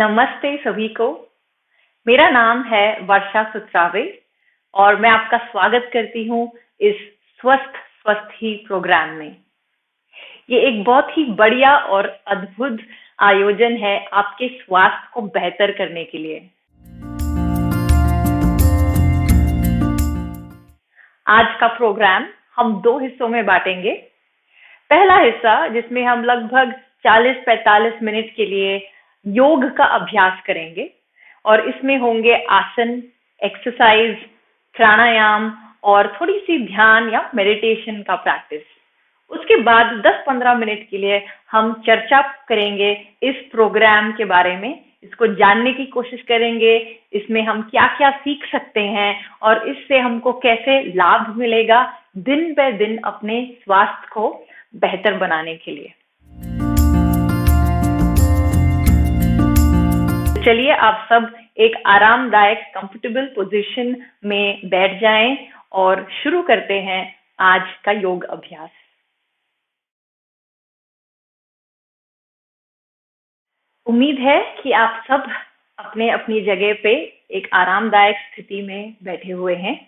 नमस्ते सभी को। मेरा नाम है वर्षा सुत्रावे और मैं आपका स्वागत करती हूँ इस स्वस्थ स्वस्थ ही प्रोग्राम में। ये एक बहुत ही बढ़िया और अद्भुत आयोजन है आपके स्वास्थ्य को बेहतर करने के लिए। आज का प्रोग्राम हम 2 हिस्सों में बांटेंगे। पहला हिस्सा जिसमें हम लगभग 40-45 मिनट के लिए योग का अभ्यास करेंगे और इसमें होंगे आसन, एक्सरसाइज, प्राणायाम और थोड़ी सी ध्यान या मेडिटेशन का प्रैक्टिस। उसके बाद 10-15 मिनट के लिए हम चर्चा करेंगे इस प्रोग्राम के बारे में, इसको जानने की कोशिश करेंगे, इसमें हम क्या क्या सीख सकते हैं और इससे हमको कैसे लाभ मिलेगा दिन ब दिन अपने स्वास्थ्य को बेहतर बनाने के लिए। चलिए आप सब एक आरामदायक कंफर्टेबल पोजीशन में बैठ जाएं और शुरू करते हैं आज का योग अभ्यास। उम्मीद है कि आप सब अपने अपनी जगह पे एक आरामदायक स्थिति में बैठे हुए हैं।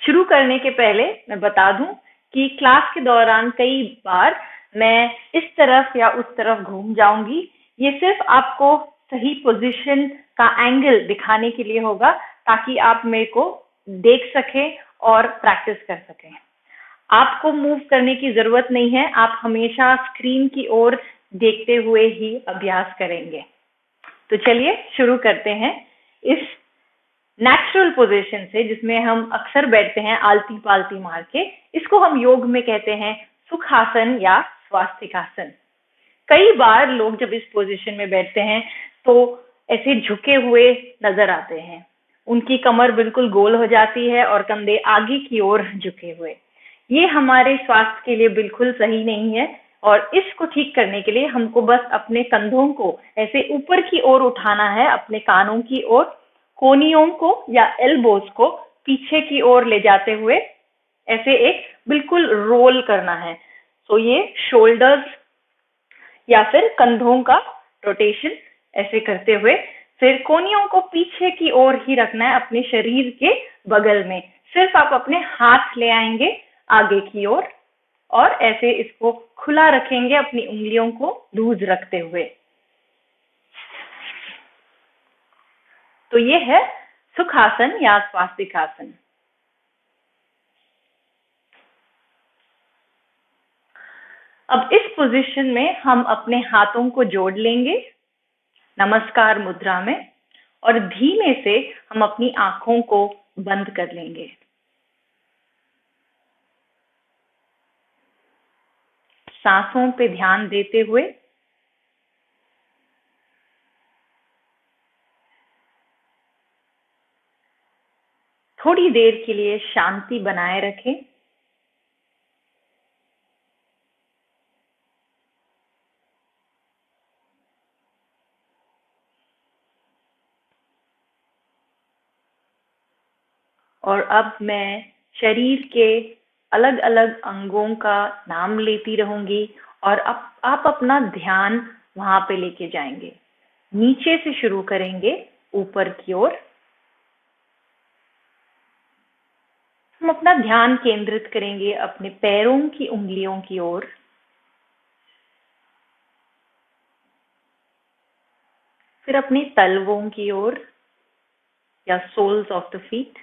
शुरू करने के पहले मैं बता दूं कि क्लास के दौरान कई बार मैं इस तरफ या उस तरफ घूम जाऊंगी। ये सिर्फ आपको सही पोजीशन का एंगल दिखाने के लिए होगा ताकि आप मेरे को देख सकें और प्रैक्टिस कर सकें। आपको मूव करने की जरूरत नहीं है, आप हमेशा स्क्रीन की ओर देखते हुए ही अभ्यास करेंगे। तो चलिए शुरू करते हैं इस नेचुरल पोजीशन से जिसमें हम अक्सर बैठते हैं आलती पालती मार के। इसको हम योग में कहते हैं सुखासन या स्वास्तिकासन। कई बार लोग जब इस पोजीशन में बैठते हैं तो ऐसे झुके हुए नजर आते हैं, उनकी कमर बिल्कुल गोल हो जाती है और कंधे आगे की ओर झुके हुए। ये हमारे स्वास्थ्य के लिए बिल्कुल सही नहीं है और इसको ठीक करने के लिए हमको बस अपने कंधों को ऐसे ऊपर की ओर उठाना है, अपने कानों की ओर, कोहनियों को या एल्बोज को पीछे की ओर ले जाते हुए ऐसे एक बिल्कुल रोल करना है। तो ये शोल्डर्स या फिर कंधों का रोटेशन ऐसे करते हुए फिर कोहनियों को पीछे की ओर ही रखना है अपने शरीर के बगल में। सिर्फ आप अपने हाथ ले आएंगे आगे की ओर और ऐसे इसको खुला रखेंगे अपनी उंगलियों को लूज रखते हुए। तो ये है सुखासन या स्वास्तिकासन। अब इस पोजीशन में हम अपने हाथों को जोड़ लेंगे नमस्कार मुद्रा में और धीमे से हम अपनी आंखों को बंद कर लेंगे। सांसों पे ध्यान देते हुए थोड़ी देर के लिए शांति बनाए रखें। और अब मैं शरीर के अलग अलग अंगों का नाम लेती रहूंगी और आप अपना ध्यान वहां पे लेके जाएंगे। नीचे से शुरू करेंगे ऊपर की ओर। हम अपना ध्यान केंद्रित करेंगे अपने पैरों की उंगलियों की ओर। फिर अपने तलवों की ओर या सोल्स ऑफ द फीट।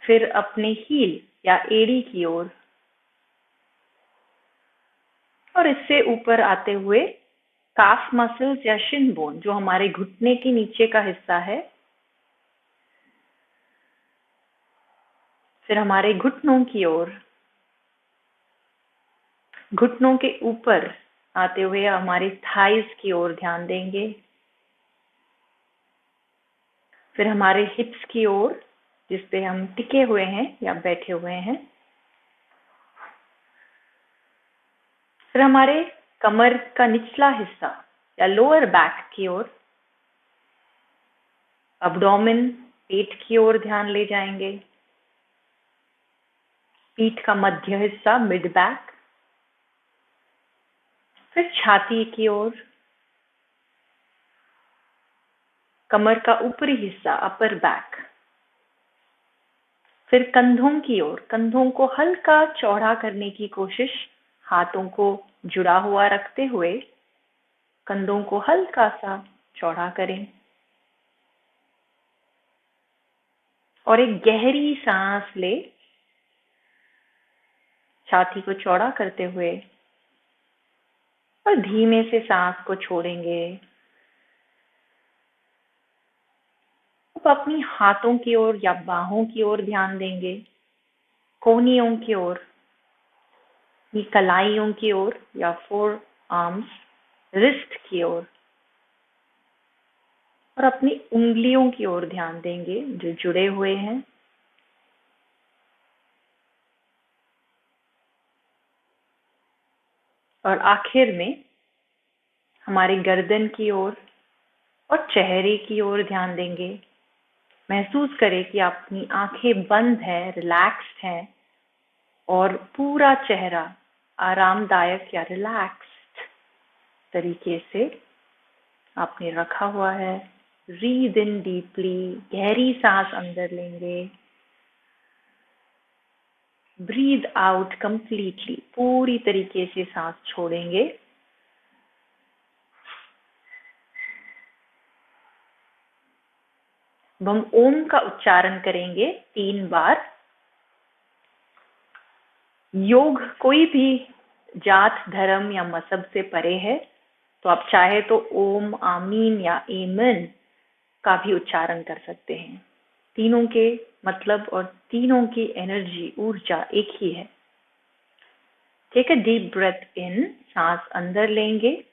फिर अपने हील या एड़ी की ओर और इससे ऊपर आते हुए काफ मसल्स या शिन बोन जो हमारे घुटने के नीचे का हिस्सा है। फिर हमारे घुटनों की ओर, घुटनों के ऊपर आते हुए हमारे थाइस की ओर ध्यान देंगे। फिर हमारे हिप्स की ओर जिस पे हम टिके हुए हैं या बैठे हुए हैं। फिर हमारे कमर का निचला हिस्सा या लोअर बैक की ओर, अब्डोमेन पेट की ओर ध्यान ले जाएंगे। पीठ का मध्य हिस्सा मिड बैक, फिर छाती की ओर, कमर का ऊपरी हिस्सा अपर बैक, फिर कंधों की ओर, कंधों को हल्का चौड़ा करने की कोशिश, हाथों को जुड़ा हुआ रखते हुए कंधों को हल्का सा चौड़ा करें और एक गहरी सांस ले, छाती को चौड़ा करते हुए और धीमे से सांस को छोड़ेंगे। अब अपनी हाथों की ओर या बाहों की ओर ध्यान देंगे, कोहनियों की ओर, कलाइयों की ओर या फोर आर्म्स, रिस्ट की ओर और अपनी उंगलियों की ओर ध्यान देंगे जो जुड़े हुए हैं। और आखिर में हमारी गर्दन की ओर और चेहरे की ओर ध्यान देंगे। महसूस करें कि अपनी आंखें बंद है, रिलैक्स्ड है और पूरा चेहरा आरामदायक या रिलैक्स्ड तरीके से आपने रखा हुआ है। ब्रीद इन डीपली, गहरी सांस अंदर लेंगे। ब्रीद आउट कंप्लीटली, पूरी तरीके से सांस छोड़ेंगे। हम ओम का उच्चारण करेंगे 3 बार। योग कोई भी जात, धर्म या मजहब से परे है, तो आप चाहे तो ओम, आमीन या एमन का भी उच्चारण कर सकते हैं। तीनों के मतलब और तीनों की एनर्जी, ऊर्जा एक ही है। Take a deep breath in, सांस अंदर लेंगे।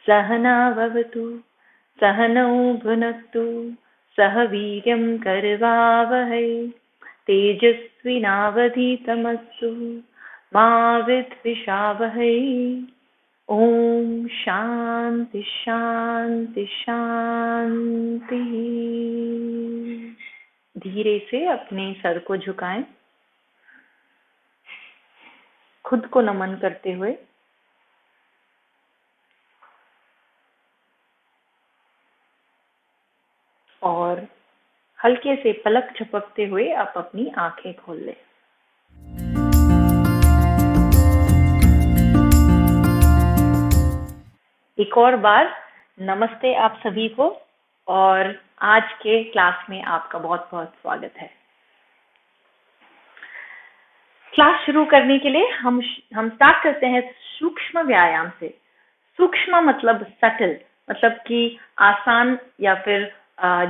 सहना भवतु, सहनौ भुनक्तु, सह वीर्यं करवावहै, तेजस्विनावधीतमस्तु मा विद्विषावहै। ओम शांति शांति शांति। धीरे से अपने सर को झुकाएं, खुद को नमन करते हुए। और हल्के से पलक झपकते हुए आप अपनी आंखें खोल लें। एक और बार नमस्ते आप सभी को, और आज के क्लास में आपका बहुत बहुत स्वागत है। क्लास शुरू करने के लिए हम स्टार्ट करते हैं सूक्ष्म व्यायाम से। सूक्ष्म मतलब सटल, मतलब कि आसान, या फिर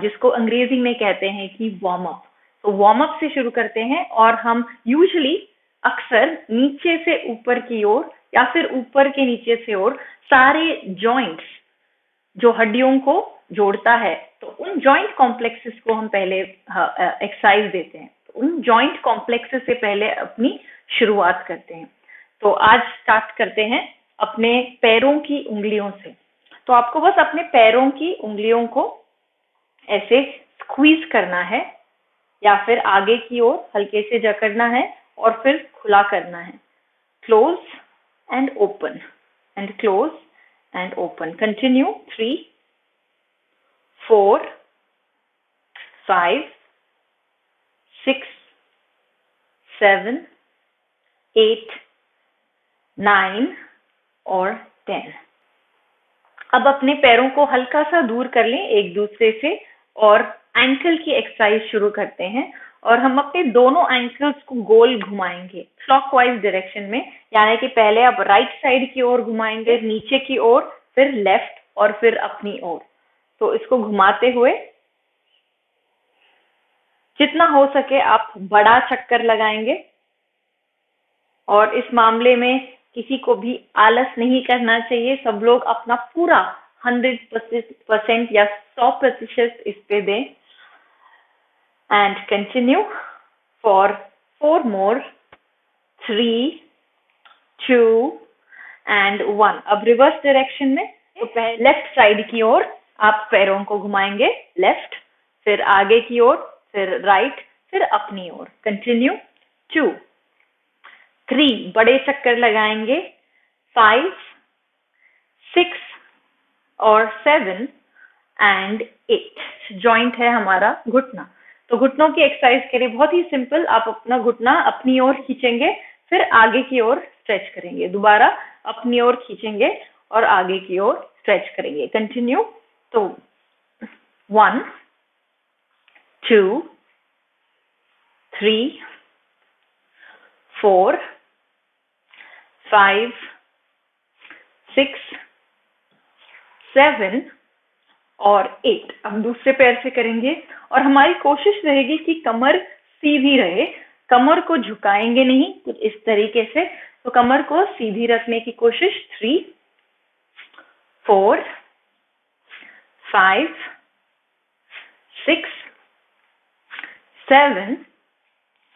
जिसको अंग्रेजी में कहते हैं कि वार्म अप। तो वार्म अप से शुरू करते हैं और हम यूजुअली अक्सर नीचे से ऊपर की ओर या फिर ऊपर के नीचे से ओर सारे जॉइंट्स जो हड्डियों को जोड़ता है, तो उन जॉइंट कॉम्प्लेक्सेस को हम पहले एक्सरसाइज देते हैं। तो उन जॉइंट कॉम्प्लेक्सेस से पहले अपनी शुरुआत करते हैं। तो आज स्टार्ट करते हैं अपने पैरों की उंगलियों से। तो आपको बस अपने पैरों की उंगलियों को ऐसे स्क्वीज करना है या फिर आगे की ओर हल्के से जकड़ना है और फिर खुला करना है। Close and open and close and open. Continue. 3, 4, 5, 6, 7, 8, 9 और 10. अब अपने पैरों को हल्का सा दूर कर लें एक दूसरे से और एंकल की एक्सरसाइज शुरू करते हैं। और हम अपने दोनों एंकल्स को गोल घुमाएंगे क्लॉकवाइज डायरेक्शन में, यानी कि पहले आप राइट साइड की ओर घुमाएंगे नीचे की ओर, फिर लेफ्ट और फिर अपनी ओर। तो इसको घुमाते हुए जितना हो सके आप बड़ा चक्कर लगाएंगे। और इस मामले में किसी को भी आलस नहीं करना चाहिए, सब लोग अपना पूरा 100% या 100% इस पे दें। And continue for 4 more, 3, 2 and 1। अब रिवर्स डायरेक्शन में, तो पहले लेफ्ट साइड की ओर आप पैरों को घुमाएंगे, लेफ्ट, फिर आगे की ओर, फिर राइट, फिर अपनी ओर। कंटिन्यू। 2, 3 बड़े चक्कर लगाएंगे, 5, 6 और 7 एंड 8। जॉइंट है हमारा घुटना। तो घुटनों की एक्सरसाइज के लिए बहुत ही सिंपल, आप अपना घुटना अपनी ओर खींचेंगे, फिर आगे की ओर स्ट्रेच करेंगे, दोबारा अपनी ओर खींचेंगे और आगे की ओर स्ट्रेच करेंगे। कंटिन्यू। तो 1, 2, 3, 4, 5, 6, 7 और 8। अब दूसरे पैर से करेंगे और हमारी कोशिश रहेगी कि कमर सीधी रहे, कमर को झुकाएंगे नहीं, कुछ इस तरीके से। तो कमर को सीधी रखने की कोशिश। 3, 4, 5, 6, 7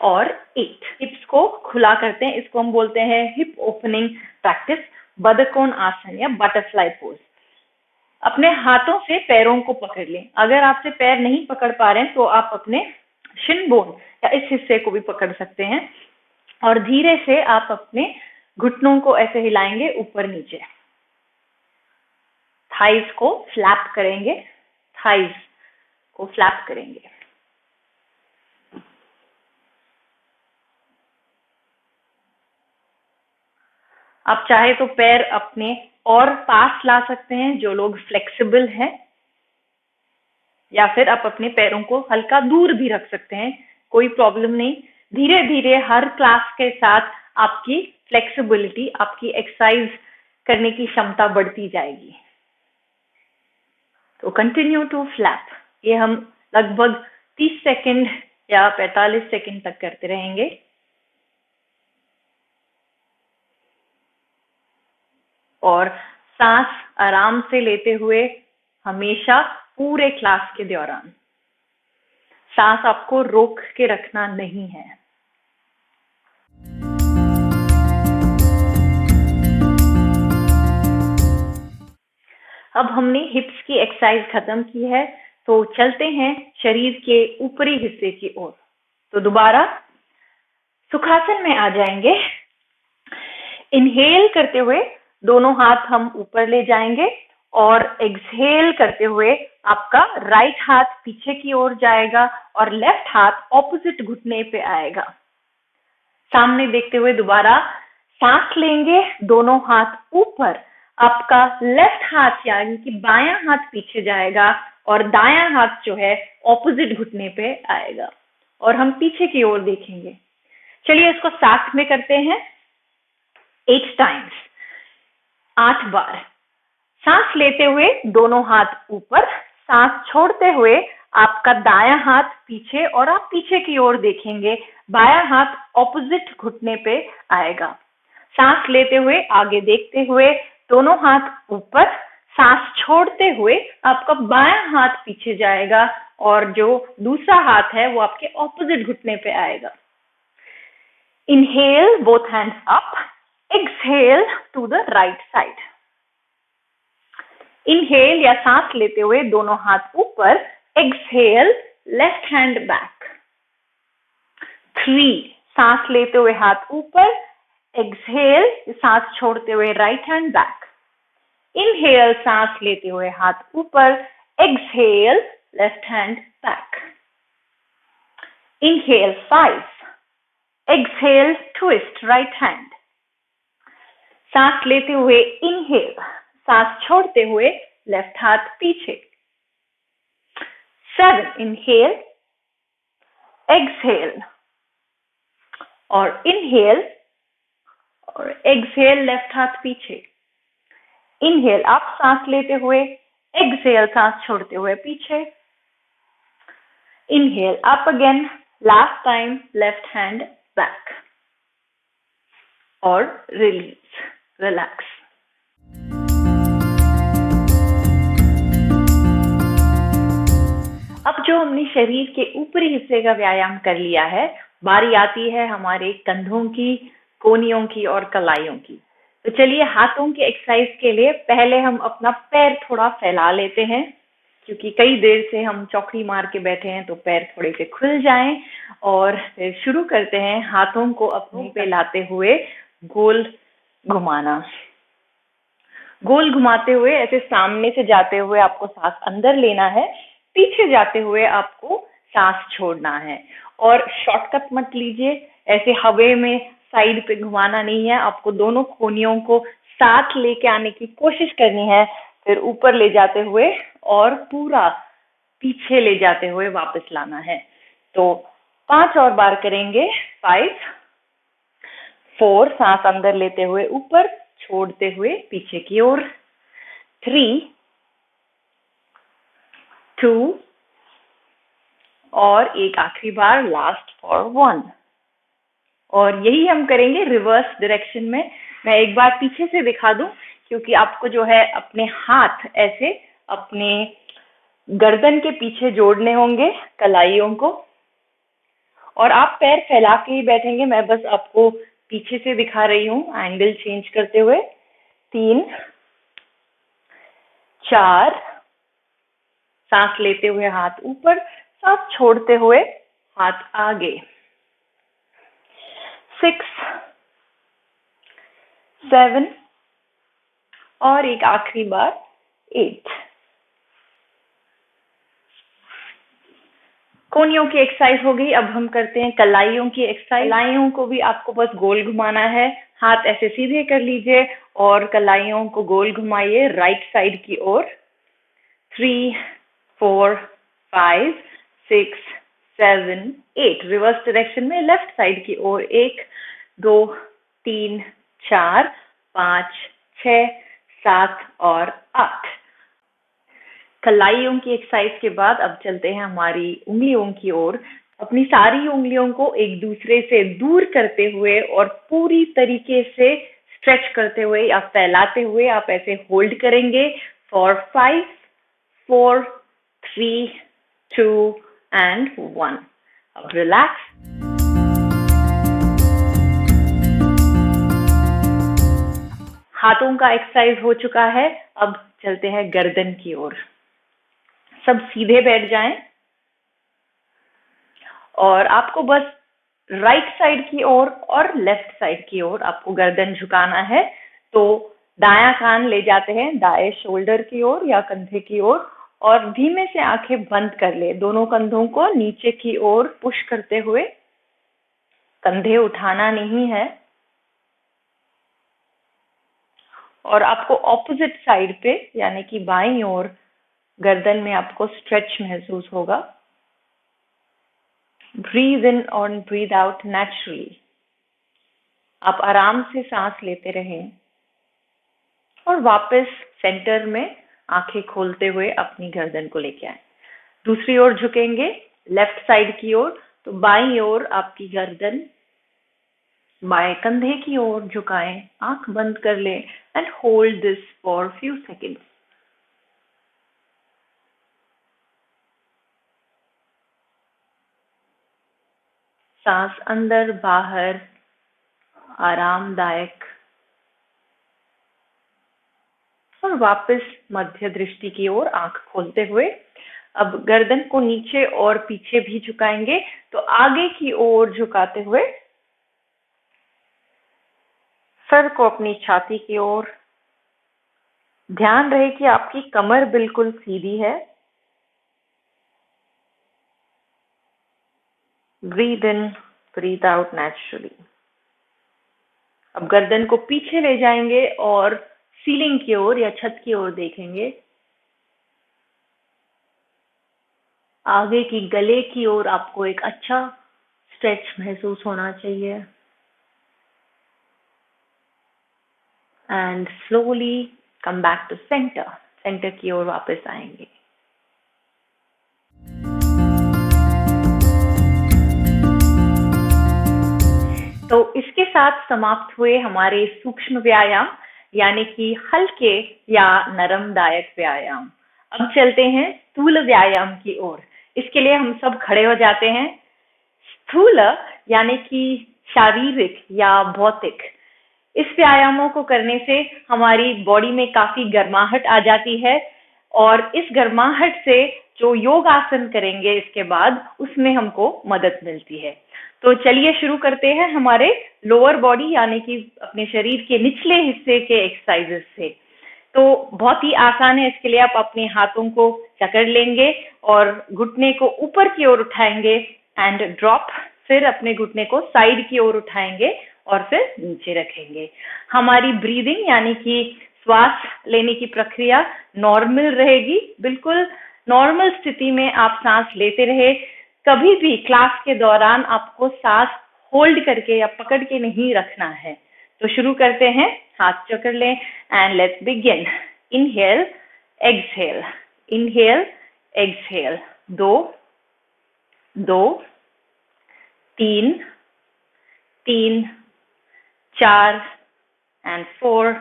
और 8। हिप्स को खुला करते हैं, इसको हम बोलते हैं हिप ओपनिंग प्रैक्टिस, बदकोण आसन या बटरफ्लाई पोज। अपने हाथों से पैरों को पकड़ लें। अगर आपसे पैर नहीं पकड़ पा रहे हैं तो आप अपने शिन बोन या इस हिस्से को भी पकड़ सकते हैं और धीरे से आप अपने घुटनों को ऐसे हिलाएंगे ऊपर नीचे। थाइज को फ्लैप करेंगे, थाइज को फ्लैप करेंगे। आप चाहे तो पैर अपने और पास ला सकते हैं, जो लोग फ्लेक्सिबल हैं, या फिर आप अपने पैरों को हल्का दूर भी रख सकते हैं, कोई प्रॉब्लम नहीं। धीरे धीरे हर क्लास के साथ आपकी फ्लेक्सिबिलिटी, आपकी एक्सरसाइज करने की क्षमता बढ़ती जाएगी। तो कंटिन्यू टू फ्लैप। ये हम लगभग 30 सेकंड या 45 सेकंड तक करते रहेंगे। और सांस आराम से लेते हुए हमेशा पूरे क्लास के दौरान। सांस आपको रोक के रखना नहीं है। अब हमने हिप्स की एक्सरसाइज खत्म की है, तो चलते हैं शरीर के ऊपरी हिस्से की ओर। तो दोबारा सुखासन में आ जाएंगे। इनहेल करते हुए दोनों हाथ हम ऊपर ले जाएंगे और एक्सहेल करते हुए आपका राइट हाथ पीछे की ओर जाएगा और लेफ्ट हाथ ऑपोजिट घुटने पे आएगा। सामने देखते हुए दोबारा सांस लेंगे, दोनों हाथ ऊपर, आपका लेफ्ट हाथ यानी कि बायां हाथ पीछे जाएगा और दायां हाथ जो है ऑपोजिट घुटने पे आएगा और हम पीछे की ओर देखेंगे। चलिए इसको साथ में करते हैं। 8 टाइम्स, 8 बार। सांस लेते हुए दोनों हाथ ऊपर, सांस छोड़ते हुए आपका दायां हाथ पीछे और आप पीछे की ओर देखेंगे, बायां हाथ ऑपोजिट घुटने पे आएगा। सांस लेते हुए आगे देखते हुए दोनों हाथ ऊपर, सांस छोड़ते हुए आपका बायां हाथ पीछे जाएगा और जो दूसरा हाथ है वो आपके ऑपोजिट घुटने पे आएगा। Inhale both hands up, exhale to the right side. Inhale या सांस लेते हुए दोनों हाथ ऊपर, एक्सहेल लेफ्ट हैंड बैक। 3, सांस लेते हुए हाथ ऊपर, एक्सहेल सांस छोड़ते हुए राइट हैंड बैक। इनहेल सांस लेते हुए हाथ ऊपर, exhale left hand back. Inhale 5, exhale twist right hand. सांस लेते हुए इनहेल, सांस छोड़ते हुए लेफ्ट हाथ पीछे। 7, इनहेल, एक्सहेल और इनहेल और एक्सहेल लेफ्ट हाथ पीछे। इनहेल आप सांस लेते हुए, एक्सहेल सांस छोड़ते हुए पीछे। Inhale up again, last time, left hand back और रिलीज, रिलैक्स। अब जो हमने शरीर के ऊपरी हिस्से का व्यायाम कर लिया है, बारी आती है हमारे कंधों की, कोहनियों की और कलाइयों की। तो चलिए हाथों की एक्सरसाइज के लिए पहले हम अपना पैर थोड़ा फैला लेते हैं, क्योंकि कई देर से हम चौकड़ी मार के बैठे हैं, तो पैर थोड़े से खुल जाएं। और फिर शुरू करते हैं हाथों को अपने पे लाते हुए गोल घुमाना। गोल घुमाते हुए ऐसे सामने से जाते हुए आपको सांस अंदर लेना है, पीछे जाते हुए आपको सांस छोड़ना है। और शॉर्टकट मत लीजिए, ऐसे हवा में साइड पे घुमाना नहीं है, आपको दोनों कोहनियों को साथ लेके आने की कोशिश करनी है, फिर ऊपर ले जाते हुए और पूरा पीछे ले जाते हुए वापस लाना है। तो 5 और बार करेंगे। 5, 4, सांस अंदर लेते हुए ऊपर, छोड़ते हुए पीछे की ओर। 3, 2 और एक आखिरी बार, लास्ट फॉर 1। और यही हम करेंगे रिवर्स डायरेक्शन में। मैं एक बार पीछे से दिखा दूं, क्योंकि आपको जो है अपने हाथ ऐसे अपने गर्दन के पीछे जोड़ने होंगे, कलाइयों को, और आप पैर फैला के ही बैठेंगे। मैं बस आपको पीछे से दिखा रही हूँ, एंगल चेंज करते हुए। 3, 4, सांस लेते हुए हाथ ऊपर, सांस छोड़ते हुए हाथ आगे। 6, 7 और एक आखिरी बार 8। कोहनियों की एक्सरसाइज हो गई। अब हम करते हैं कलाइयों की एक्सरसाइज। कलाइयों को भी आपको बस गोल घुमाना है, हाथ ऐसे सीधे कर लीजिए और कलाइयों को गोल घुमाइए राइट साइड की ओर। 3, 4, 5, 6, 7, 8, रिवर्स डायरेक्शन में लेफ्ट साइड की ओर। 1, 2, 3, 4, 5, 6, 7 और 8। कलाइयों की एक्सरसाइज के बाद अब चलते हैं हमारी उंगलियों की ओर। अपनी सारी उंगलियों को एक दूसरे से दूर करते हुए और पूरी तरीके से स्ट्रेच करते हुए या फैलाते हुए आप ऐसे होल्ड करेंगे फॉर 5, 4, 3, 2 एंड 1। अब रिलैक्स। हाथों का एक्सरसाइज हो चुका है। अब चलते हैं गर्दन की ओर। सब सीधे बैठ जाएं और आपको बस राइट साइड की ओर और लेफ्ट साइड की ओर आपको गर्दन झुकाना है। तो दायां कान ले जाते हैं दाएं शोल्डर की ओर या कंधे की ओर, और धीमे से आंखें बंद कर ले। दोनों कंधों को नीचे की ओर पुश करते हुए, कंधे उठाना नहीं है। और आपको ऑपोजिट साइड पे यानी कि बाईं ओर गर्दन में आपको स्ट्रेच महसूस होगा। ब्रीद इन और ब्रीद आउट नेचुरली। आप आराम से सांस लेते रहें और वापस सेंटर में आंखें खोलते हुए अपनी गर्दन को लेके आए। दूसरी ओर झुकेंगे लेफ्ट साइड की ओर, तो बाईं ओर आपकी गर्दन बाएं कंधे की ओर झुकाएं, आंख बंद कर लें and hold this for few seconds. सांस अंदर बाहर आरामदायक, और वापस मध्य दृष्टि की ओर आंख खोलते हुए अब गर्दन को नीचे और पीछे भी झुकाएंगे, तो आगे की ओर झुकाते हुए सर को अपनी छाती की ओर। ध्यान रहे कि आपकी कमर बिल्कुल सीधी है। Breathe in, breathe out naturally. अब गर्दन को पीछे ले जाएंगे और सीलिंग की ओर या छत की ओर देखेंगे। आगे की गले की ओर आपको एक अच्छा स्ट्रेच महसूस होना चाहिए। And slowly come back to centre, centre की ओर वापस आएंगे। तो इसके साथ समाप्त हुए हमारे सूक्ष्म व्यायाम, यानी कि हल्के या नरमदायक व्यायाम। अब चलते हैं स्थूल व्यायाम की ओर। इसके लिए हम सब खड़े हो जाते हैं। स्थूल यानी कि शारीरिक या भौतिक। इस व्यायामों को करने से हमारी बॉडी में काफी गर्माहट आ जाती है, और इस गर्माहट से जो योग आसन करेंगे इसके बाद, उसमें हमको मदद मिलती है। तो चलिए शुरू करते हैं हमारे लोअर बॉडी यानी कि अपने शरीर के निचले हिस्से के एक्सरसाइजेस से। तो बहुत ही आसान है। इसके लिए आप अपने हाथों को जकड़ लेंगे और घुटने को ऊपर की ओर उठाएंगे एंड ड्रॉप, फिर अपने घुटने को साइड की ओर उठाएंगे और फिर नीचे रखेंगे। हमारी ब्रीदिंग यानी कि श्वास लेने की प्रक्रिया नॉर्मल रहेगी। बिल्कुल नॉर्मल स्थिति में आप सांस लेते रहे। कभी भी क्लास के दौरान आपको सांस होल्ड करके या पकड़ के नहीं रखना है। तो शुरू करते हैं। हाथ जकड़ लें and let's begin. Inhale, exhale, inhale, exhale. 2 2 3 3 4 and 4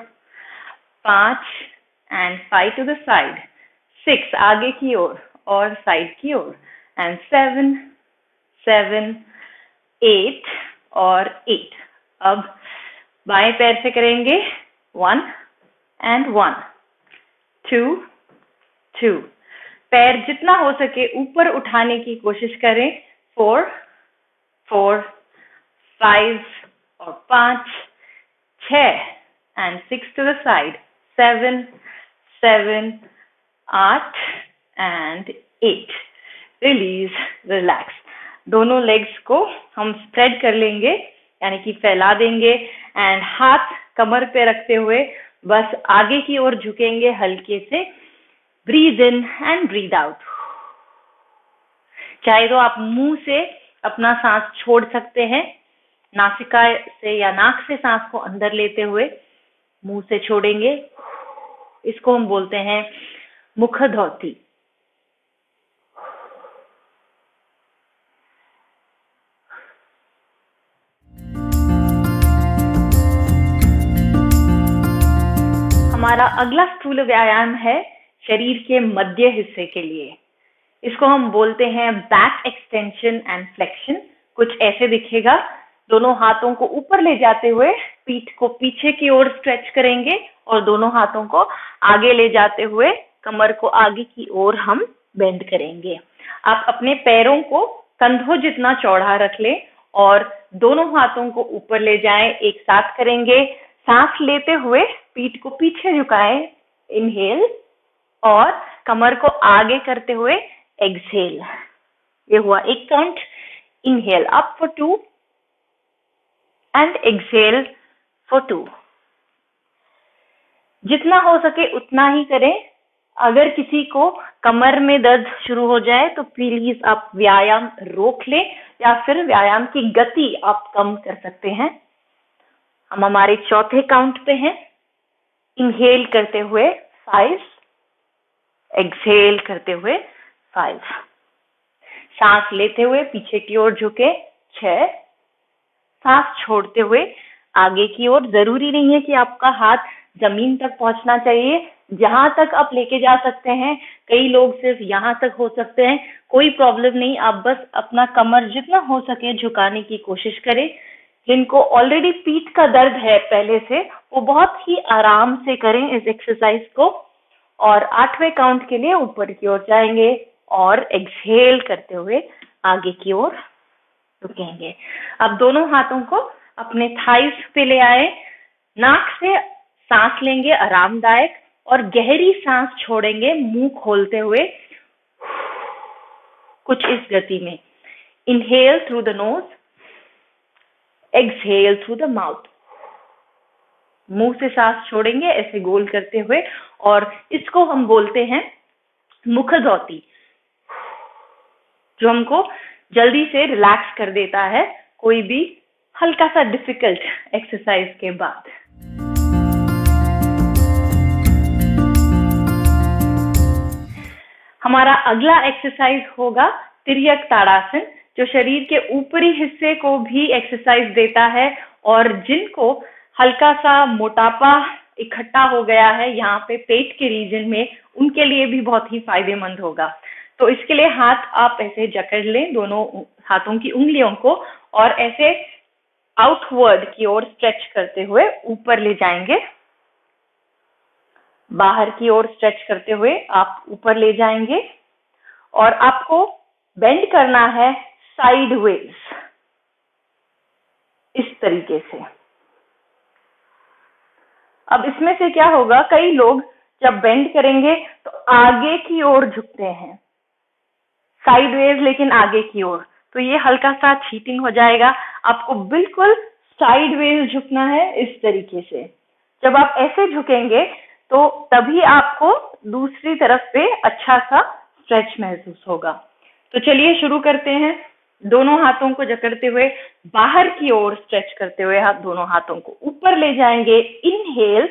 5 and 5 to the side, 6 आगे की ओर और साइड की ओर, and 7 7 8 और 8। अब बाएं पैर से करेंगे 1 and 1 2 2। पैर जितना हो सके ऊपर उठाने की कोशिश करें। 4 4 5 और 5 6 and 6 to the side, 7 7 8 and 8। Release, relax. दोनों लेग्स को हम स्प्रेड कर लेंगे यानी कि फैला देंगे एंड हाथ कमर पे रखते हुए बस आगे की ओर झुकेंगे हल्के से। Breathe in and breathe out. चाहे तो आप मुंह से अपना सांस छोड़ सकते हैं, नासिका से या नाक से सांस को अंदर लेते हुए मुंह से छोड़ेंगे। इसको हम बोलते हैं मुखधौती। हमारा अगला स्थूल व्यायाम है शरीर के मध्य हिस्से के लिए। इसको हम बोलते हैं बैक एक्सटेंशन एंड फ्लेक्शन। कुछ ऐसे दिखेगा। दोनों हाथों को ऊपर ले जाते हुए पीठ को पीछे की ओर स्ट्रेच करेंगे और दोनों हाथों को आगे ले जाते हुए कमर को आगे की ओर हम बेंड करेंगे। आप अपने पैरों को कंधों जितना चौड़ा रख लें और दोनों हाथों को ऊपर ले जाएं। एक साथ करेंगे। सांस लेते हुए पीठ को पीछे झुकाएं, इनहेल, और कमर को आगे करते हुए एक्सहेल। ये हुआ एक count. Inhale up for 2 and exhale for 2। जितना हो सके उतना ही करें। अगर किसी को कमर में दर्द शुरू हो जाए तो प्लीज आप व्यायाम रोक लें या फिर व्यायाम की गति आप कम कर सकते हैं। हम हमारे चौथे काउंट पे हैं। इनहेल करते हुए 5, एक्सहेल करते हुए 5। सांस लेते हुए पीछे की ओर झुके 6। सांस छोड़ते हुए आगे की ओर। जरूरी नहीं है कि आपका हाथ जमीन तक पहुंचना चाहिए, जहां तक आप लेके जा सकते हैं। कई लोग सिर्फ यहाँ तक हो सकते हैं, कोई प्रॉब्लम नहीं। आप बस अपना कमर जितना हो सके झुकाने की कोशिश करें। जिनको ऑलरेडी पीठ का दर्द है पहले से, वो बहुत ही आराम से करें इस एक्सरसाइज को। और 8वें काउंट के लिए ऊपर की ओर जाएंगे और एक्सहेल करते हुए आगे की ओर रुकेंगे। अब दोनों हाथों को अपने थाइस पे ले आए। नाक से सांस लेंगे आरामदायक और गहरी सांस छोड़ेंगे मुंह खोलते हुए, कुछ इस गति में। Inhale through the nose, exhale through the mouth. मुंह से सांस छोड़ेंगे ऐसे गोल करते हुए, और इसको हम बोलते हैं मुखधौती, जो हमको जल्दी से रिलैक्स कर देता है कोई भी हल्का सा डिफिकल्ट एक्सरसाइज के बाद। हमारा अगला एक्सरसाइज होगा तिर्यक ताड़ासन, जो शरीर के ऊपरी हिस्से को भी एक्सरसाइज देता है और जिनको हल्का सा मोटापा इकट्ठा हो गया है यहाँ पे पेट के रीजन में, उनके लिए भी बहुत ही फायदेमंद होगा। तो इसके लिए हाथ आप ऐसे जकड़ लें, दोनों हाथों की उंगलियों को, और ऐसे आउटवर्ड की ओर स्ट्रेच करते हुए ऊपर ले जाएंगे। बाहर की ओर स्ट्रेच करते हुए आप ऊपर ले जाएंगे और आपको बेंड करना है साइडवेज, इस तरीके से। अब इसमें से क्या होगा, कई लोग जब बेंड करेंगे तो आगे की ओर झुकते हैं, साइडवेज लेकिन आगे की ओर, तो ये हल्का सा चीटिंग हो जाएगा। आपको बिल्कुल साइडवेज झुकना है, इस तरीके से। जब आप ऐसे झुकेंगे तो तभी आपको दूसरी तरफ पे अच्छा सा स्ट्रेच महसूस होगा। तो चलिए शुरू करते हैं। दोनों हाथों को जकड़ते हुए बाहर की ओर स्ट्रेच करते हुए आप दोनों हाथों को ऊपर ले जाएंगे। इनहेल,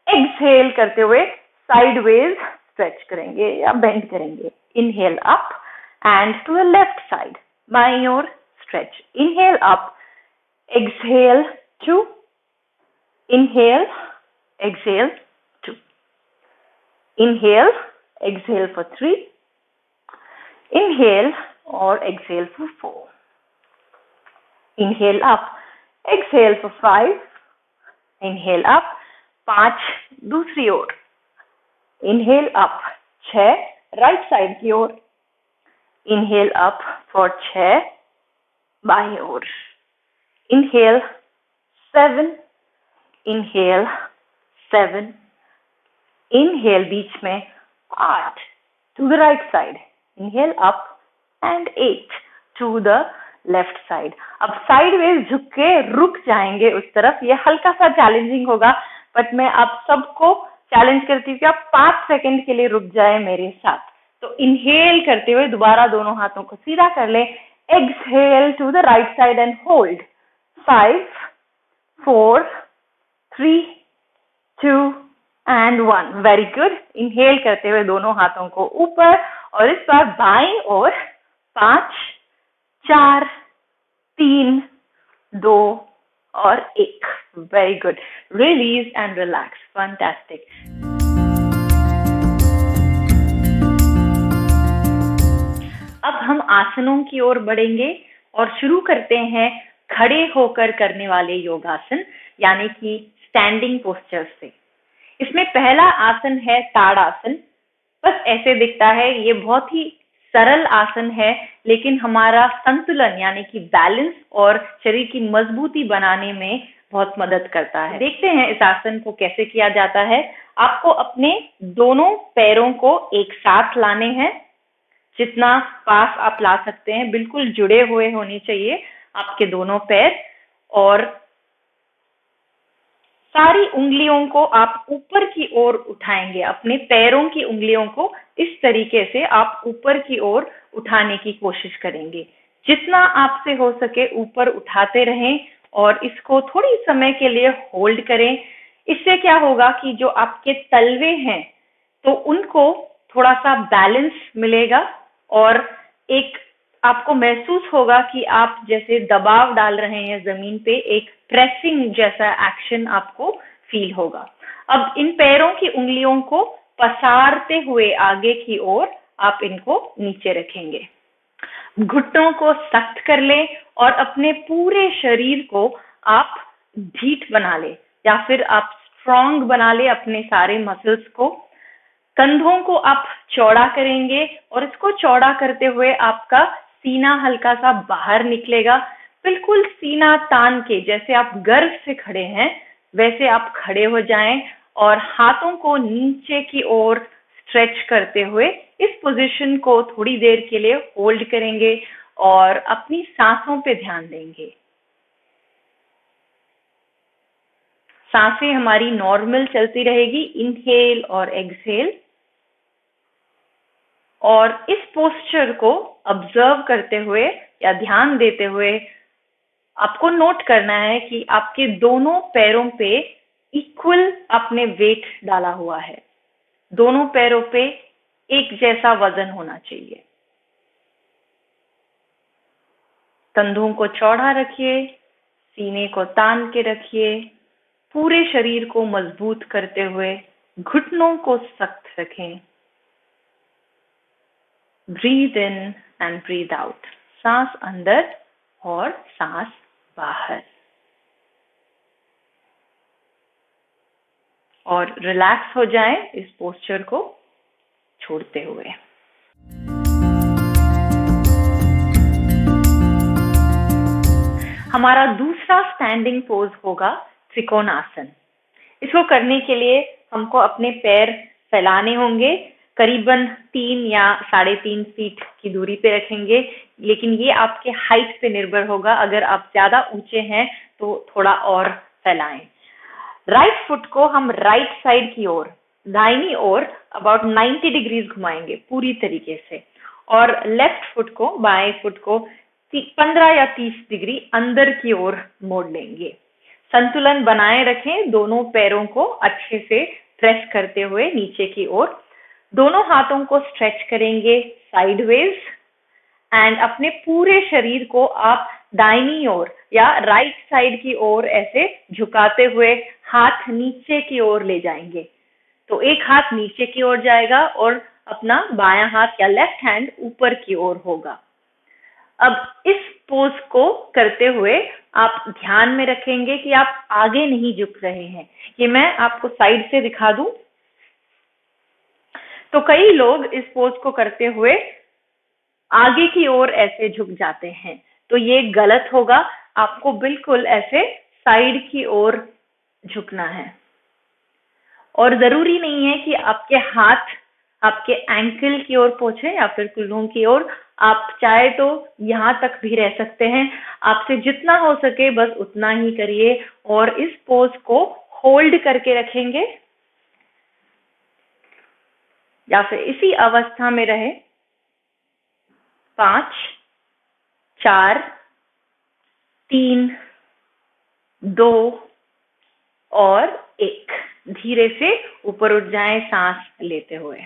एक्सहेल करते हुए साइडवेज स्ट्रेच करेंगे या बेंड करेंगे। Inhale up and to the left side, बाईं ओर stretch. Inhale up, exhale 2, inhale, exhale 2. Inhale, exhale for 3, inhale or exhale for 4. Inhale up, exhale for 5, inhale up 5, दूसरी ओर, inhale up 6, right side की ओर, inhale up for 6, बाएं ओर, inhale 7, inhale 7, inhale बीच में 8 to the right side, inhale up and 8 to the left side. अब sideways झुक के रुक जाएंगे उस तरफ, ये हल्का सा चैलेंजिंग होगा, बट मैं आप सबको चैलेंज करती हूँ कि आप 5 सेकंड के लिए रुक जाए मेरे साथ। तो इनहेल करते हुए दोबारा दोनों हाथों को सीधा कर ले, exhale to the right side and hold 5, 4, 3, 2 and 1। Very good. Inhale करते हुए दोनों हाथों को ऊपर और इस बार बाईं ओर 5, 4, 3, 2 और 1। Very good. Release and relax. Fantastic. अब हम आसनों की ओर बढ़ेंगे और शुरू करते हैं खड़े होकर करने वाले योगासन, यानी कि स्टैंडिंग पोस्चर से। इसमें पहला आसन है ताड़ासन। बस ऐसे दिखता है, ये बहुत ही सरल आसन है, लेकिन हमारा संतुलन यानी कि बैलेंस और शरीर की मजबूती बनाने में बहुत मदद करता है। देखते हैं इस आसन को कैसे किया जाता है। आपको अपने दोनों पैरों को एक साथ लाने हैं, जितना पास आप ला सकते हैं, बिल्कुल जुड़े हुए होने चाहिए आपके दोनों पैर, और सारी उंगलियों को आप ऊपर की ओर उठाएंगे। अपने पैरों की उंगलियों को इस तरीके से आप ऊपर की ओर उठाने की कोशिश करेंगे। जितना आपसे हो सके ऊपर उठाते रहें और इसको थोड़ी समय के लिए होल्ड करें। इससे क्या होगा कि जो आपके तलवे हैं तो उनको थोड़ा सा बैलेंस मिलेगा और एक आपको महसूस होगा कि आप जैसे दबाव डाल रहे हैं जमीन पे, एक प्रेसिंग जैसा एक्शन आपको फील होगा। अब इन पैरों की उंगलियों को पसारते हुए आगे की ओर आप इनको नीचे रखेंगे। घुटनों को सख्त कर लें और अपने पूरे शरीर को आप ढीठ बना ले या फिर आप स्ट्रॉन्ग बना ले अपने सारे मसल्स को। कंधों को आप चौड़ा करेंगे और इसको चौड़ा करते हुए आपका सीना हल्का सा बाहर निकलेगा। बिल्कुल सीना तान के, जैसे आप गर्व से खड़े हैं वैसे आप खड़े हो जाएं और हाथों को नीचे की ओर स्ट्रेच करते हुए इस पोजीशन को थोड़ी देर के लिए होल्ड करेंगे और अपनी सांसों पे ध्यान देंगे। सांसें हमारी नॉर्मल चलती रहेगी, इनहेल और एक्सहेल, और इस पोस्चर को ऑब्जर्व करते हुए या ध्यान देते हुए आपको नोट करना है कि आपके दोनों पैरों पे इक्वल आपने वेट डाला हुआ है। दोनों पैरों पे एक जैसा वजन होना चाहिए। कंधों को चौड़ा रखिए, सीने को तान के रखिए, पूरे शरीर को मजबूत करते हुए घुटनों को सख्त रखें। Breathe in and breathe out, सांस अंदर और सांस बाहर। और रिलैक्स हो जाएं इस पोस्चर को छोड़ते हुए। हमारा दूसरा स्टैंडिंग पोज होगा त्रिकोणासन। इसको करने के लिए हमको अपने पैर फैलाने होंगे, करीबन 3 या 3.5 फीट की दूरी पे रखेंगे, लेकिन ये आपके हाइट पे निर्भर होगा। अगर आप ज्यादा ऊंचे हैं तो थोड़ा और फैलाएं। राइट फुट को हम राइट साइड की ओर, दाहिनी ओर अबाउट 90 डिग्रीज घुमाएंगे पूरी तरीके से, और लेफ्ट फुट को, बाएं फुट को 15 या 30 डिग्री अंदर की ओर मोड़ लेंगे। संतुलन बनाए रखें, दोनों पैरों को अच्छे से प्रेस करते हुए नीचे की ओर। दोनों हाथों को स्ट्रेच करेंगे साइडवेज, एंड अपने पूरे शरीर को आप दाहिनी ओर या राइट साइड की ओर ऐसे झुकाते हुए हाथ नीचे की ओर ले जाएंगे। तो एक हाथ नीचे की ओर जाएगा और अपना बायां हाथ या लेफ्ट हैंड ऊपर की ओर होगा। अब इस पोज को करते हुए आप ध्यान में रखेंगे कि आप आगे नहीं झुक रहे हैं। ये मैं आपको साइड से दिखा दूं तो कई लोग इस पोज को करते हुए आगे की ओर ऐसे झुक जाते हैं, तो ये गलत होगा। आपको बिल्कुल ऐसे साइड की ओर झुकना है, और जरूरी नहीं है कि आपके हाथ आपके एंकल की ओर पहुंचे या फिर कुल्लों की ओर। आप चाहे तो यहां तक भी रह सकते हैं। आपसे जितना हो सके बस उतना ही करिए, और इस पोज को होल्ड करके रखेंगे या फिर इसी अवस्था में रहे 5, 4, 3, 2 और 1। धीरे से ऊपर उठ जाएं सांस लेते हुए।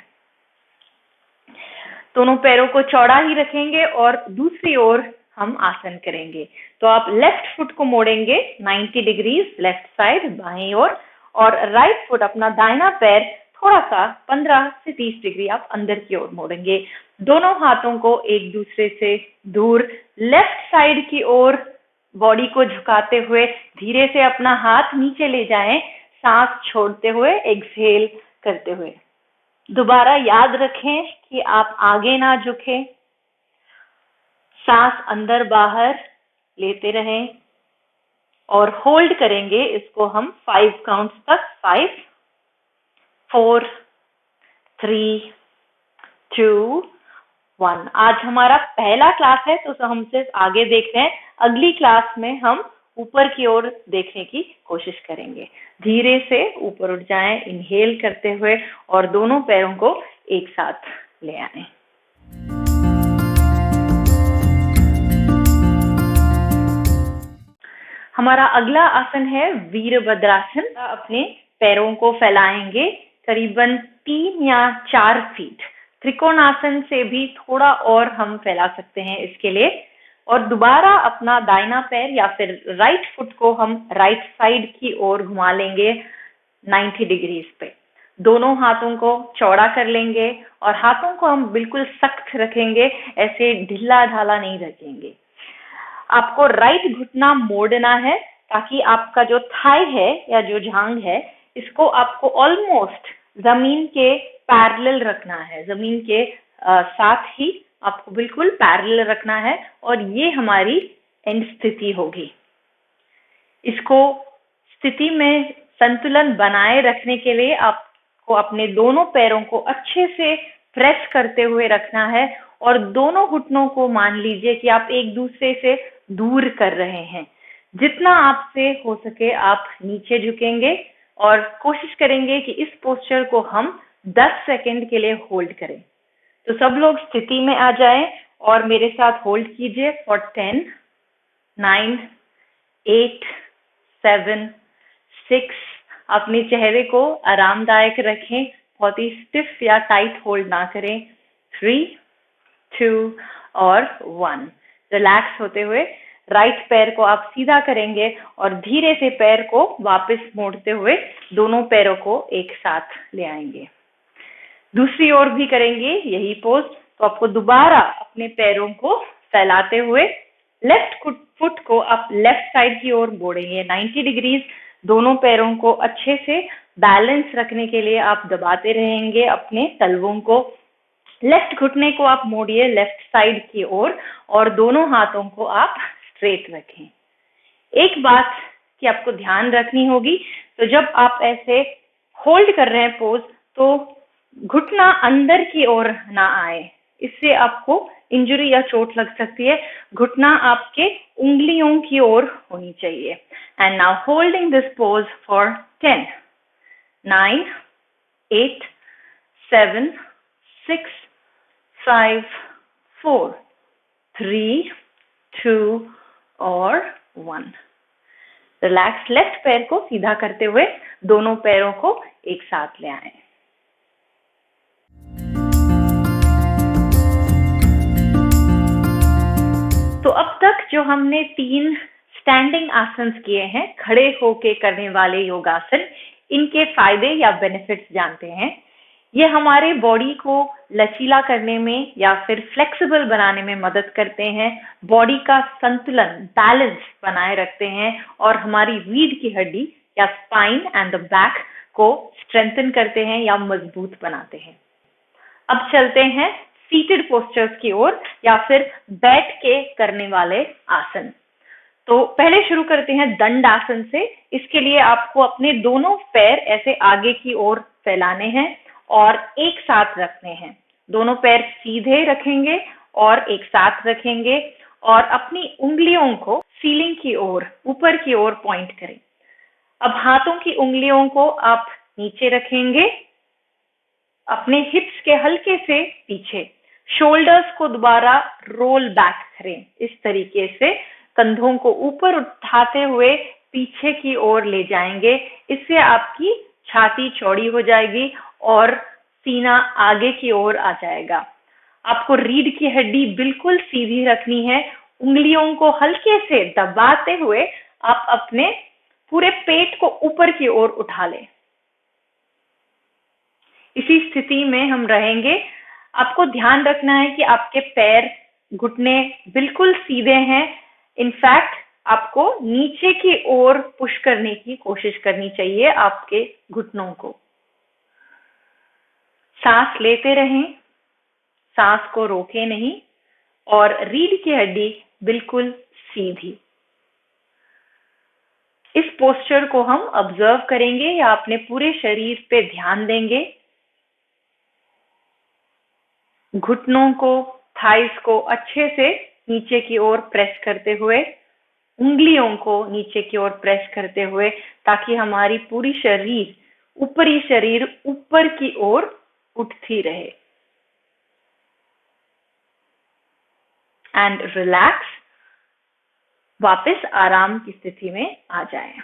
दोनों पैरों को चौड़ा ही रखेंगे और दूसरी ओर हम आसन करेंगे। तो आप लेफ्ट फुट को मोड़ेंगे 90 डिग्रीज लेफ्ट साइड बाएं ओर, और राइट फुट अपना दाहिना पैर थोड़ा सा 15 से 30 डिग्री आप अंदर की ओर मोड़ेंगे। दोनों हाथों को एक दूसरे से दूर लेफ्ट साइड की ओर बॉडी को झुकाते हुए धीरे से अपना हाथ नीचे ले जाएं, सांस छोड़ते हुए एक्सहेल करते हुए। दोबारा याद रखें कि आप आगे ना झुकें, सांस अंदर बाहर लेते रहें और होल्ड करेंगे इसको हम 5 काउंट्स तक। 5, 4, 3, 2, 1। आज हमारा पहला क्लास है तो हम सिर्फ आगे देख रहे हैं। अगली क्लास में हम ऊपर की ओर देखने की कोशिश करेंगे। धीरे से ऊपर उठ जाएं इनहेल करते हुए और दोनों पैरों को एक साथ ले आएं। हमारा अगला आसन है वीरभद्रासन। अपने पैरों को फैलाएंगे करीबन 3 या 4 फीट। त्रिकोणासन से भी थोड़ा और हम फैला सकते हैं इसके लिए। और दोबारा अपना दाहिना पैर या फिर राइट फुट को हम राइट साइड की ओर घुमा लेंगे 90 डिग्रीज पे। दोनों हाथों को चौड़ा कर लेंगे और हाथों को हम बिल्कुल सख्त रखेंगे, ऐसे ढीला ढाला नहीं रखेंगे। आपको राइट घुटना मोड़ना है ताकि आपका जो थाई है या जो जांघ है इसको आपको ऑलमोस्ट जमीन के पैरेलल रखना है। जमीन के साथ ही आपको बिल्कुल पैरेलल रखना है, और ये हमारी एंड स्थिति होगी। इसको स्थिति में संतुलन बनाए रखने के लिए आपको अपने दोनों पैरों को अच्छे से प्रेस करते हुए रखना है, और दोनों घुटनों को मान लीजिए कि आप एक दूसरे से दूर कर रहे हैं। जितना आपसे हो सके आप नीचे झुकेंगे और कोशिश करेंगे कि इस पोस्चर को हम 10 सेकंड के लिए होल्ड करें। तो सब लोग स्थिति में आ जाएं और मेरे साथ होल्ड कीजिए फॉर 10, 9, 8, 7, 6। अपने चेहरे को आरामदायक रखें बहुत ही स्टिफ या टाइट होल्ड ना करें। 3, 2 और 1। रिलैक्स होते हुए राइट पैर को आप सीधा करेंगे और धीरे से पैर को वापस मोड़ते हुए दोनों पैरों को एक साथ ले आएंगे। दूसरी ओर भी करेंगे यही पोज। तो आपको दोबारा अपने पैरों को फैलाते हुए लेफ्ट फुट को आप लेफ्ट साइड की ओर मोड़ेंगे 90 डिग्रीज। दोनों पैरों को अच्छे से बैलेंस रखने के लिए आप दबाते रहेंगे अपने तलवों को। लेफ्ट घुटने को आप मोड़िए लेफ्ट साइड की ओर और दोनों हाथों को आप स्ट्रेट रखें। एक बात की आपको ध्यान रखनी होगी, तो जब आप ऐसे होल्ड कर रहे हैं पोज, तो घुटना अंदर की ओर ना आए, इससे आपको इंजरी या चोट लग सकती है। घुटना आपके उंगलियों की ओर होनी चाहिए। And now holding this pose for 10, 9, 8, 7, 6, 5, 4, 3, 2 और 1। रिलैक्स लेफ्ट पैर को सीधा करते हुए दोनों पैरों को एक साथ ले आएं। तो अब तक जो हमने 3 स्टैंडिंग आसन किए हैं, खड़े होके करने वाले योगासन, इनके फायदे या बेनिफिट्स जानते हैं। ये हमारे बॉडी को लचीला करने में या फिर फ्लेक्सिबल बनाने में मदद करते हैं, बॉडी का संतुलन बैलेंस बनाए रखते हैं और हमारी रीढ़ की हड्डी या स्पाइन एंड द बैक को स्ट्रेंथन करते हैं या मजबूत बनाते हैं। अब चलते हैं सीटेड पोस्चर्स की ओर या फिर बैठ के करने वाले आसन। तो पहले शुरू करते हैं दंड आसन से। इसके लिए आपको अपने दोनों पैर ऐसे आगे की ओर फैलाने हैं और एक साथ रखने हैं। दोनों पैर सीधे रखेंगे और एक साथ रखेंगे और अपनी उंगलियों को सीलिंग की ओर, ऊपर की ओर पॉइंट करें। अब हाथों की उंगलियों को आप नीचे रखेंगे, अपने हिप्स के हल्के से पीछे। शोल्डर्स को दोबारा रोल बैक करें इस तरीके से, कंधों को ऊपर उठाते हुए पीछे की ओर ले जाएंगे। इससे आपकी छाती चौड़ी हो जाएगी और सीना आगे की ओर आ जाएगा। आपको रीढ़ की हड्डी बिल्कुल सीधी रखनी है। उंगलियों को हल्के से दबाते हुए आप अपने पूरे पेट को ऊपर की ओर उठा लें। इसी स्थिति में हम रहेंगे। आपको ध्यान रखना है कि आपके पैर, घुटने बिल्कुल सीधे हैं। इनफैक्ट आपको नीचे की ओर पुश करने की कोशिश करनी चाहिए आपके घुटनों को। सांस लेते रहें, सांस को रोके नहीं और रीढ़ की हड्डी बिल्कुल सीधी। इस पोस्चर को हम ऑब्जर्व करेंगे या अपने पूरे शरीर पे ध्यान देंगे। घुटनों को, थाइस को अच्छे से नीचे की ओर प्रेस करते हुए, उंगलियों को नीचे की ओर प्रेस करते हुए, ताकि हमारी पूरी शरीर, ऊपरी शरीर ऊपर की ओर उठती रहे। एंड रिलैक्स, वापस आराम की स्थिति में आ जाएं।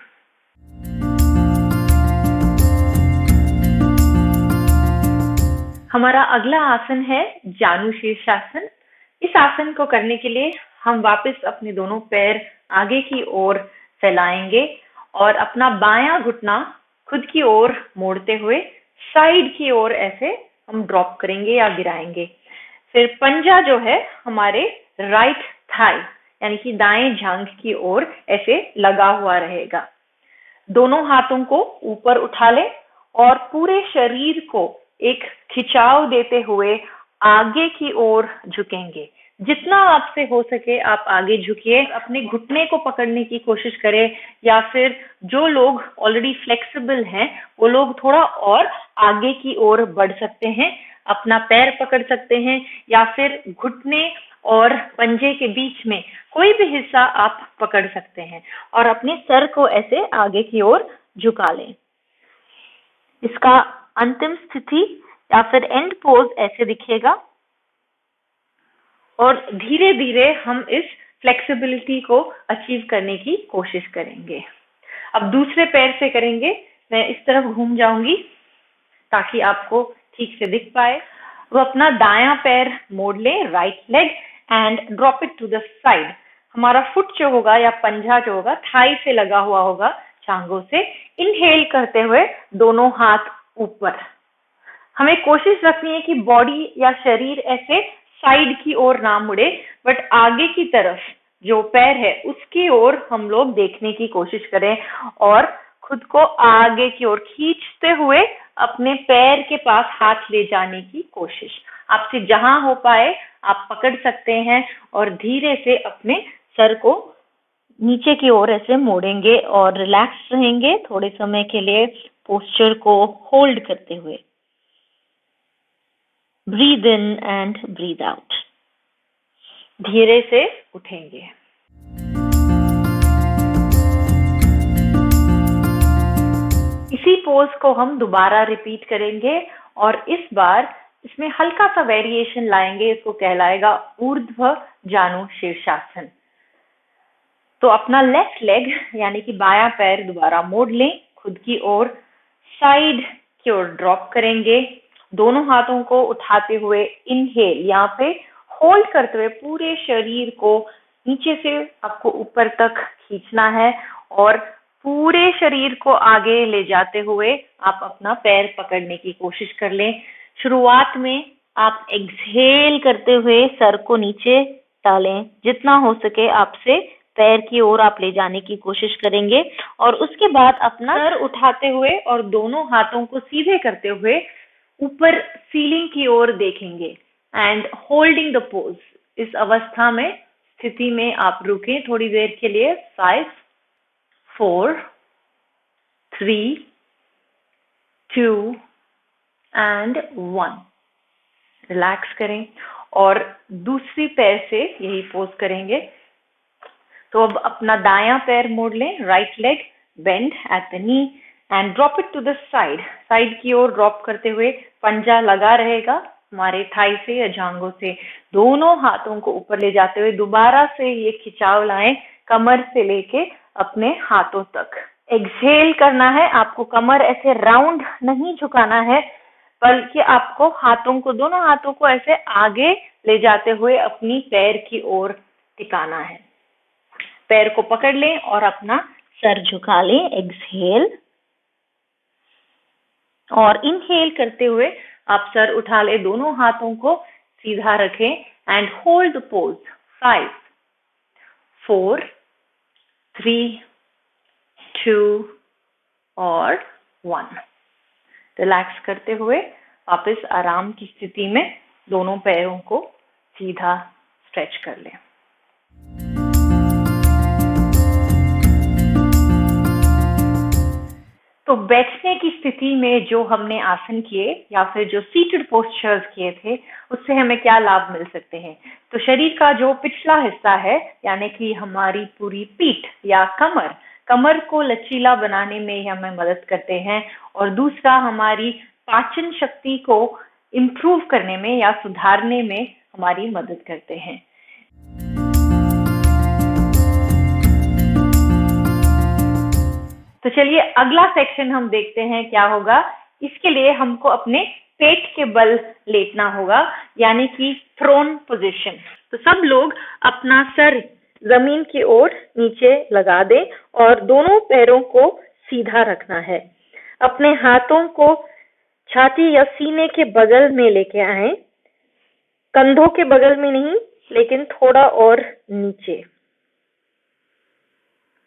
हमारा अगला आसन है जानु शीर्षासन। इस आसन को करने के लिए हम वापस अपने दोनों पैर आगे की ओर फैलाएंगे और अपना बायां घुटना खुद की ओर मोड़ते हुए साइड की ओर ऐसे हम ड्रॉप करेंगे या गिराएंगे। फिर पंजा जो है हमारे राइट थाई यानी कि दाएं जांघ की ओर ऐसे लगा हुआ रहेगा। दोनों हाथों को ऊपर उठा लें और पूरे शरीर को एक खिंचाव देते हुए आगे की ओर झुकेंगे। जितना आपसे हो सके आप आगे झुकिए, अपने घुटने को पकड़ने की कोशिश करें या फिर जो लोग ऑलरेडी फ्लेक्सिबल हैं वो लोग थोड़ा और आगे की ओर बढ़ सकते हैं, अपना पैर पकड़ सकते हैं या फिर घुटने और पंजे के बीच में कोई भी हिस्सा आप पकड़ सकते हैं और अपने सर को ऐसे आगे की ओर झुका लें। इसका अंतिम स्थिति या फिर एंड पोज ऐसे दिखेगा और धीरे धीरे हम इस फ्लेक्सिबिलिटी को अचीव करने की कोशिश करेंगे। अब दूसरे पैर से करेंगे। मैं इस तरफ घूम जाऊंगी, ताकि आपको ठीक से दिख पाए। वो अपना दायां पैर मोड़ लें, right leg, and drop it to the side. हमारा फुट जो होगा या पंजा जो होगा थाई से लगा हुआ होगा, टांगों से। इनहेल करते हुए दोनों हाथ ऊपर। हमें कोशिश रखनी है कि बॉडी या शरीर ऐसे साइड की ओर ना मुड़े, बट आगे की तरफ जो पैर है उसकी ओर हम लोग देखने की कोशिश करें और खुद को आगे की ओर खींचते हुए अपने पैर के पास हाथ ले जाने की कोशिश। आपसे जहां हो पाए आप पकड़ सकते हैं और धीरे से अपने सर को नीचे की ओर ऐसे मोड़ेंगे और रिलैक्स रहेंगे थोड़े समय के लिए, पोस्चर को होल्ड करते हुए। Breathe in and breathe out. धीरे से उठेंगे। इसी पोज को हम दोबारा रिपीट करेंगे और इस बार इसमें हल्का सा वेरिएशन लाएंगे। इसको कहलाएगा ऊर्ध्व जानु शीर्षासन। तो अपना लेफ्ट लेग यानी कि बायां पैर दोबारा मोड़ लें, खुद की ओर साइड की ओर ड्रॉप करेंगे। दोनों हाथों को उठाते हुए इनहेल, यहाँ पे होल्ड करते हुए पूरे शरीर को नीचे से आपको ऊपर तक खींचना है और पूरे शरीर को आगे ले जाते हुए आप अपना पैर पकड़ने की कोशिश कर लें। शुरुआत में आप एक्सहेल करते हुए सर को नीचे डालें, जितना हो सके आपसे पैर की ओर आप ले जाने की कोशिश करेंगे और उसके बाद अपना सर उठाते हुए और दोनों हाथों को सीधे करते हुए ऊपर सीलिंग की ओर देखेंगे एंड होल्डिंग द पोज। इस अवस्था में स्थिति में आप रुकें थोड़ी देर के लिए। 5 4 3 2 एंड 1। रिलैक्स करें और दूसरी पैर से यही पोज करेंगे। तो अब अपना दायां पैर मोड़ लें, right leg bend at the knee and drop it to the side. Side की ओर ड्रॉप करते हुए पंजा लगा रहेगा हमारे थाई से या जांघों से। दोनों हाथों को ऊपर ले जाते हुए दोबारा से ये खिंचाव लाएं कमर से लेके अपने हाथों तक। एक्सहेल करना है, आपको कमर ऐसे राउंड नहीं झुकाना है, बल्कि आपको हाथों को, दोनों हाथों को ऐसे आगे ले जाते हुए अपनी पैर की ओर टिकाना है। पैर को पकड़ लें और अपना सर झुका लें। एक्सहेल और इनहेल करते हुए आप सर उठा लें, दोनों हाथों को सीधा रखें एंड होल्ड द पोज। 5 4 3 2 और 1। रिलैक्स करते हुए वापस आराम की स्थिति में दोनों पैरों को सीधा स्ट्रेच कर लें। तो बैठने की स्थिति में जो हमने आसन किए या फिर जो सीटेड पोस्चर्स किए थे, उससे हमें क्या लाभ मिल सकते हैं? तो शरीर का जो पिछला हिस्सा है यानी कि हमारी पूरी पीठ या कमर को लचीला बनाने में हमें मदद करते हैं और दूसरा हमारी पाचन शक्ति को इम्प्रूव करने में या सुधारने में हमारी मदद करते हैं। तो चलिए अगला सेक्शन हम देखते हैं क्या होगा। इसके लिए हमको अपने पेट के बल लेटना होगा यानी कि थ्रोन पोजीशन। तो सब लोग अपना सर जमीन की ओर नीचे लगा दें और दोनों पैरों को सीधा रखना है। अपने हाथों को छाती या सीने के बगल में लेके आए, कंधों के बगल में नहीं लेकिन थोड़ा और नीचे।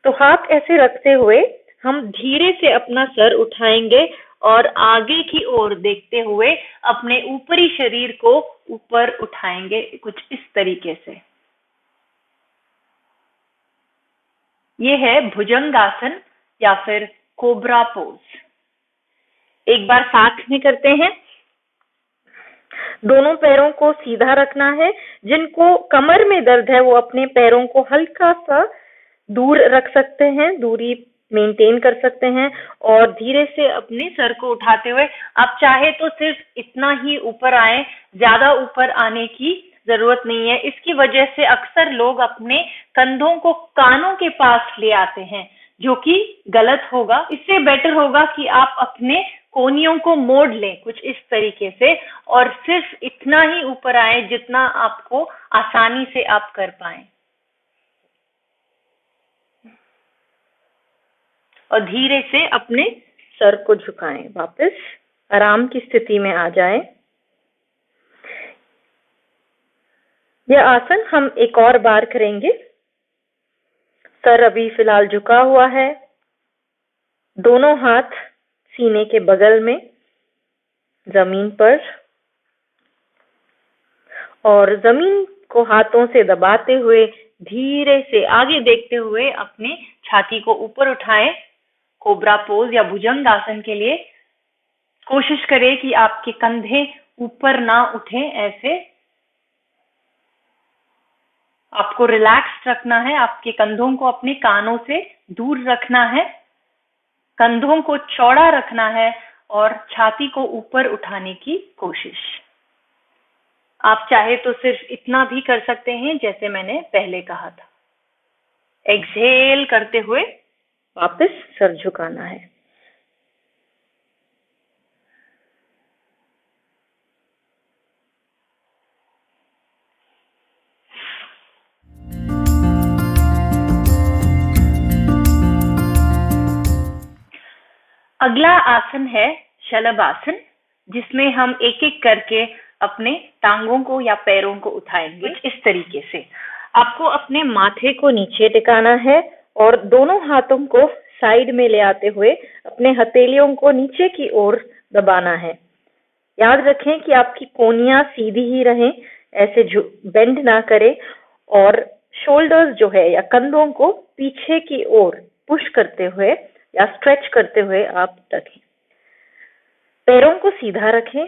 तो हाथ ऐसे रखते हुए हम धीरे से अपना सर उठाएंगे और आगे की ओर देखते हुए अपने ऊपरी शरीर को ऊपर उठाएंगे कुछ इस तरीके से। ये है भुजंगासन या फिर कोबरा पोज। एक बार साथ में करते हैं। दोनों पैरों को सीधा रखना है। जिनको कमर में दर्द है वो अपने पैरों को हल्का सा दूर रख सकते हैं, दूरी मेंटेन कर सकते हैं और धीरे से अपने सर को उठाते हुए आप चाहे तो सिर्फ इतना ही ऊपर आए, ज्यादा ऊपर आने की जरूरत नहीं है। इसकी वजह से अक्सर लोग अपने कंधों को कानों के पास ले आते हैं, जो कि गलत होगा। इससे बेटर होगा कि आप अपने कोहनियों को मोड़ लें कुछ इस तरीके से, और सिर्फ इतना ही ऊपर आए जितना आपको आसानी से आप कर पाए, और धीरे से अपने सर को झुकाएं, वापस आराम की स्थिति में आ जाएं। यह आसन हम एक और बार करेंगे। सर अभी फिलहाल झुका हुआ है, दोनों हाथ सीने के बगल में जमीन पर, और जमीन को हाथों से दबाते हुए धीरे से आगे देखते हुए अपनी छाती को ऊपर उठाएं। कोबरा पोज या भुजंग आसन के लिए कोशिश करें कि आपके कंधे ऊपर ना उठें। ऐसे आपको रिलैक्स रखना है, आपके कंधों को अपने कानों से दूर रखना है, कंधों को चौड़ा रखना है और छाती को ऊपर उठाने की कोशिश। आप चाहे तो सिर्फ इतना भी कर सकते हैं जैसे मैंने पहले कहा था। एक्सहेल करते हुए वापस सर झुकाना है। अगला आसन है शलभ आसन, जिसमें हम एक एक करके अपने टांगों को या पैरों को उठाएंगे। कुछ इस तरीके से आपको अपने माथे को नीचे टिकाना है और दोनों हाथों को साइड में ले आते हुए अपने हथेलियों को नीचे की ओर दबाना है। याद रखें कि आपकी कोहनियां सीधी ही रहें, ऐसे बेंड ना करें, और शोल्डर्स जो है या कंधों को पीछे की ओर पुश करते हुए या स्ट्रेच करते हुए आप रखें। पैरों को सीधा रखें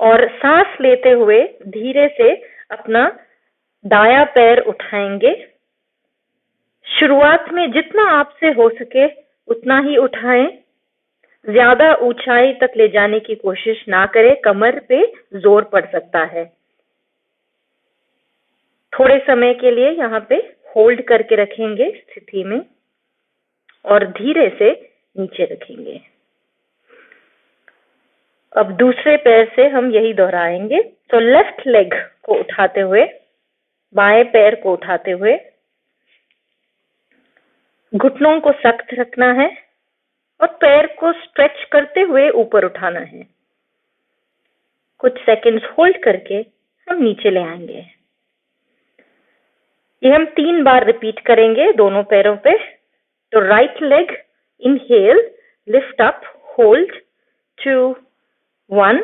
और सांस लेते हुए धीरे से अपना दायां पैर उठाएंगे। शुरुआत में जितना आपसे हो सके उतना ही उठाएं, ज्यादा ऊंचाई तक ले जाने की कोशिश ना करें, कमर पे जोर पड़ सकता है। थोड़े समय के लिए यहाँ पे होल्ड करके रखेंगे स्थिति में और धीरे से नीचे रखेंगे। अब दूसरे पैर से हम यही दोहराएंगे। तो लेफ्ट लेग को उठाते हुए, बाएं पैर को उठाते हुए घुटनों को सख्त रखना है और पैर को स्ट्रेच करते हुए ऊपर उठाना है। कुछ सेकंड्स होल्ड करके हम नीचे ले आएंगे। ये हम 3 बार रिपीट करेंगे दोनों पैरों पे। तो right leg, inhale, lift up, hold, 2, 1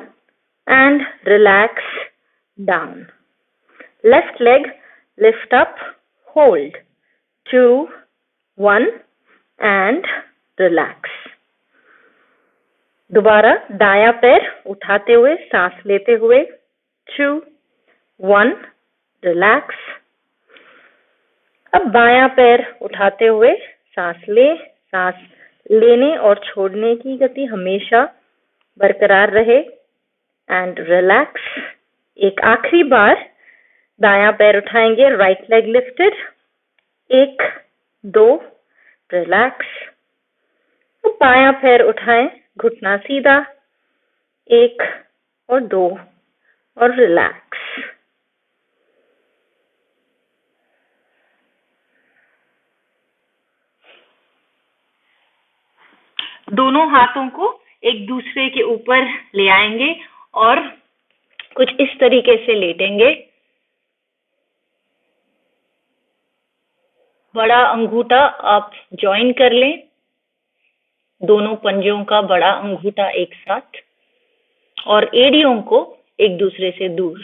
and relax down. Left leg, lift up, hold, 2, 1 and relax. दोबारा दायां पैर उठाते हुए सांस लेते हुए, 2, 1, relax. अब बायां पैर उठाते हुए सांस लेने और छोड़ने की गति हमेशा बरकरार रहे एंड रिलैक्स। एक आखिरी बार दायां पैर उठाएंगे, राइट लेग लिफ्टेड, 1, 2, रिलैक्स। तो बायां पैर उठाएं, घुटना सीधा, 1 और 2 और रिलैक्स। दोनों हाथों को एक दूसरे के ऊपर ले आएंगे और कुछ इस तरीके से लेटेंगे। बड़ा अंगूठा आप ज्वाइन कर लें, दोनों पंजों का बड़ा अंगूठा एक साथ, और एड़ियों को एक दूसरे से दूर।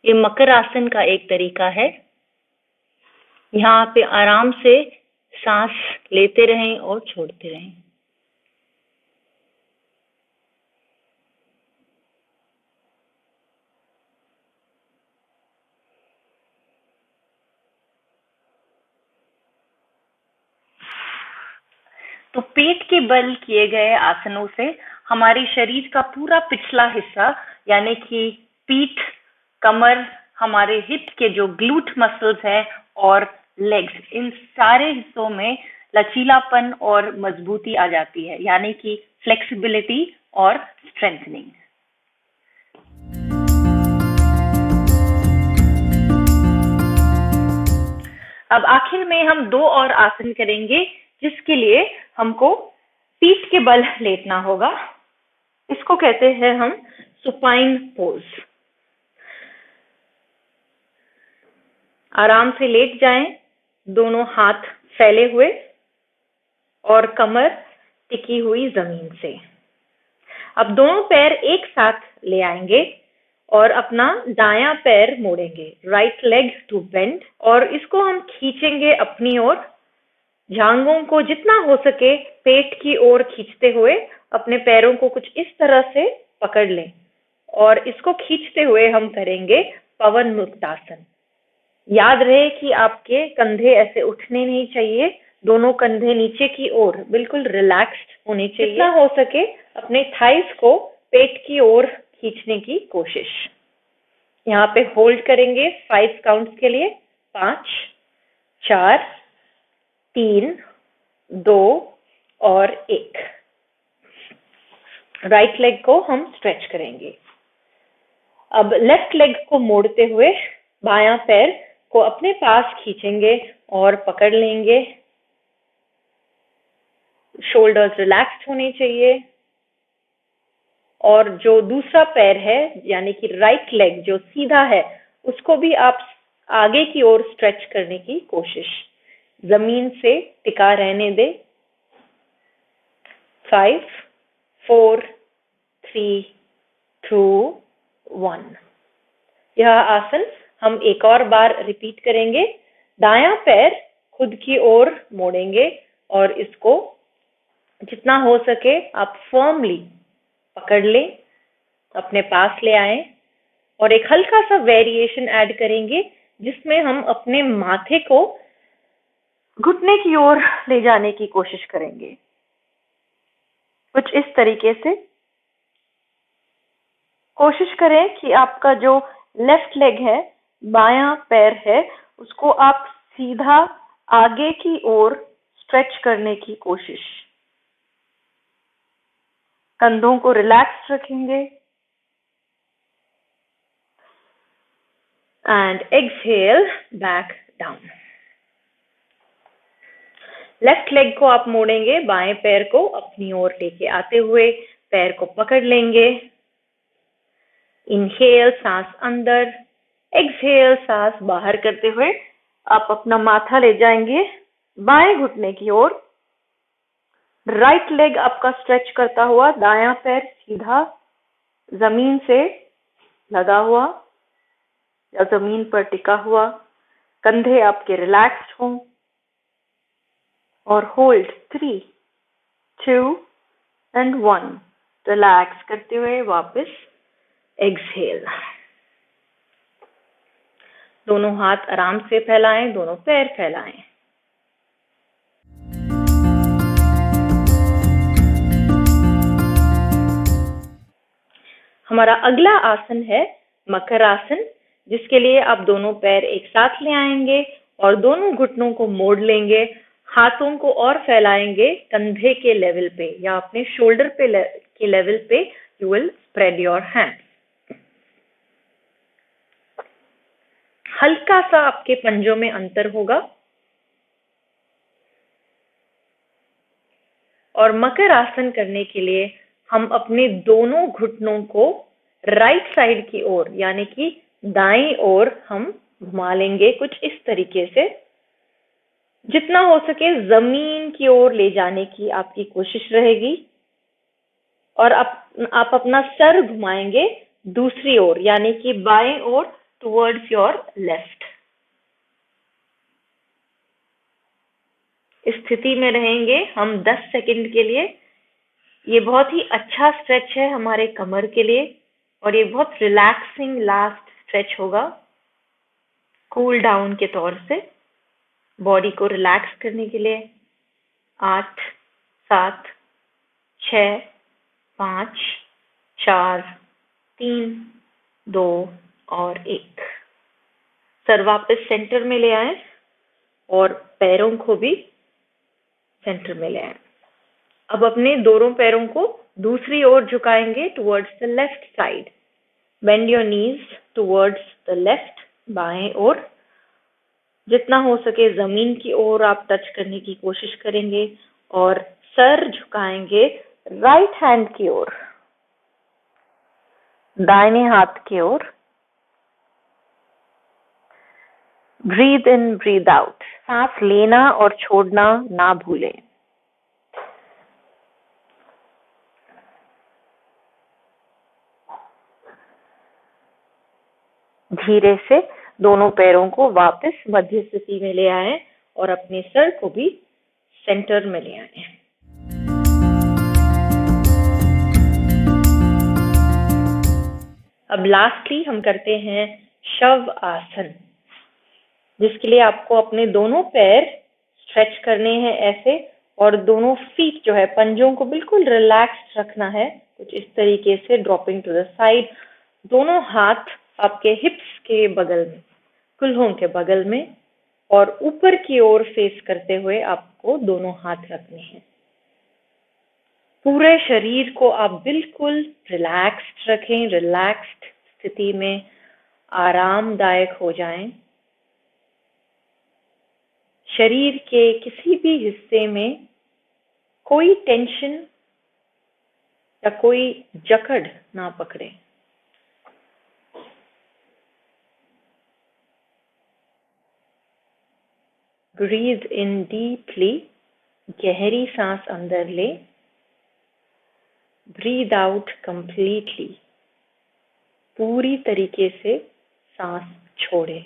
ये मकर आसन का एक तरीका है। यहाँ पे आराम से सांस लेते रहें और छोड़ते रहें। तो पेट के बल किए गए आसनों से हमारे शरीर का पूरा पिछला हिस्सा यानी कि पीठ, कमर, हमारे हिप के जो ग्लूट मसल्स हैं और लेग्स, इन सारे हिस्सों में लचीलापन और मजबूती आ जाती है, यानी कि फ्लेक्सिबिलिटी और स्ट्रेंथनिंग। अब आखिर में हम 2 और आसन करेंगे, जिसके लिए हमको पीठ के बल लेटना होगा। इसको कहते हैं हम सुपाइन पोज। आराम से लेट जाएं, दोनों हाथ फैले हुए और कमर टिकी हुई जमीन से। अब दोनों पैर एक साथ ले आएंगे और अपना दायां पैर मोड़ेंगे, राइट लेग टू बेंड, और इसको हम खींचेंगे अपनी ओर। जांघों को जितना हो सके पेट की ओर खींचते हुए अपने पैरों को कुछ इस तरह से पकड़ लें और इसको खींचते हुए हम करेंगे पवन मुक्तासन। याद रहे कि आपके कंधे ऐसे उठने नहीं चाहिए, दोनों कंधे नीचे की ओर बिल्कुल रिलैक्स्ड होने चाहिए। जितना हो सके अपने थाइस को पेट की ओर खींचने की कोशिश। यहाँ पे होल्ड करेंगे 5 काउंट्स के लिए, 5, 4, 3, 2 और 1। राइट लेग को हम स्ट्रेच करेंगे। अब लेफ्ट लेग को मोड़ते हुए बायां पैर को अपने पास खींचेंगे और पकड़ लेंगे। शोल्डर्स रिलैक्स्ड होने चाहिए और जो दूसरा पैर है यानी कि राइट लेग जो सीधा है उसको भी आप आगे की ओर स्ट्रेच करने की कोशिश। जमीन से टिका रहने दे। 5, 4, 3, 2, 1। यह आसन हम एक और बार रिपीट करेंगे। दायां पैर खुद की ओर मोड़ेंगे और इसको जितना हो सके आप फर्मली पकड़ लें, अपने पास ले आएं और एक हल्का सा वेरिएशन ऐड करेंगे जिसमें हम अपने माथे को घुटने की ओर ले जाने की कोशिश करेंगे, कुछ इस तरीके से। कोशिश करें कि आपका जो लेफ्ट लेग है, बायां पैर है, उसको आप सीधा आगे की ओर स्ट्रेच करने की कोशिश। कंधों को रिलैक्स रखेंगे and exhale back down. Left leg को आप मोड़ेंगे, बाएं पैर को अपनी ओर लेके आते हुए पैर को पकड़ लेंगे। इनहेल सांस अंदर, एक्सहेल सांस बाहर करते हुए आप अपना माथा ले जाएंगे बाएं घुटने की ओर। राइट लेग आपका स्ट्रेच करता हुआ, दायां पैर सीधा जमीन से लगा हुआ या जमीन पर टिका हुआ, कंधे आपके रिलैक्स्ड हों और होल्ड 3, 2 एंड 1। रिलैक्स करते हुए वापस एक्सहेल। दोनों हाथ आराम से फैलाएं, दोनों पैर फैलाएं। हमारा अगला आसन है मकर आसन, जिसके लिए आप दोनों पैर एक साथ ले आएंगे और दोनों घुटनों को मोड़ लेंगे। हाथों को और फैलाएंगे कंधे के लेवल पे या अपने शोल्डर के लेवल पे। You will spread your hand. हल्का सा आपके पंजों में अंतर होगा और मकर आसन करने के लिए हम अपने दोनों घुटनों को राइट साइड की ओर यानी कि दाईं ओर हम घुमा लेंगे, कुछ इस तरीके से। जितना हो सके जमीन की ओर ले जाने की आपकी कोशिश रहेगी और आप अपना सर घुमाएंगे दूसरी ओर यानी कि बाएं ओर, टुवर्ड्स योर लेफ्ट। इस स्थिति में रहेंगे हम 10 सेकंड के लिए। ये बहुत ही अच्छा स्ट्रेच है हमारे कमर के लिए और ये बहुत रिलैक्सिंग लास्ट स्ट्रेच होगा कूल डाउन के तौर से, बॉडी को रिलैक्स करने के लिए। 8, 7, 6, 5, 4, 3, 2 और 1। सर वापस सेंटर में ले आए और पैरों को भी सेंटर में ले आए। अब अपने दोनों पैरों को दूसरी ओर झुकाएंगे towards the left side. Bend your knees towards the left, बाएं ओर। जितना हो सके जमीन की ओर आप टच करने की कोशिश करेंगे और सर झुकाएंगे राइट हैंड की ओर, दाहिने हाथ की ओर। Breathe in, breathe out. सांस लेना और छोड़ना ना भूलें। धीरे से दोनों पैरों को वापस मध्य स्थिति में ले आए और अपने सर को भी सेंटर में ले आए। अब लास्टली हम करते हैं शव आसन, जिसके लिए आपको अपने दोनों पैर स्ट्रेच करने हैं ऐसे, और दोनों फीट जो है पंजों को बिल्कुल रिलैक्स रखना है, कुछ इस तरीके से ड्रॉपिंग टू द साइड। दोनों हाथ आपके हिप्स के बगल में, कुल्हों के बगल में, और ऊपर की ओर फेस करते हुए आपको दोनों हाथ रखने हैं। पूरे शरीर को आप बिल्कुल रिलैक्स्ड रखें, रिलैक्स्ड स्थिति में आरामदायक हो जाएं। शरीर के किसी भी हिस्से में कोई टेंशन या कोई जकड़ ना पकड़े। ब्रीथ इन डीपली, गहरी सांस अंदर ले। ब्रीथ आउट कंप्लीटली, पूरी तरीके से सांस छोड़े।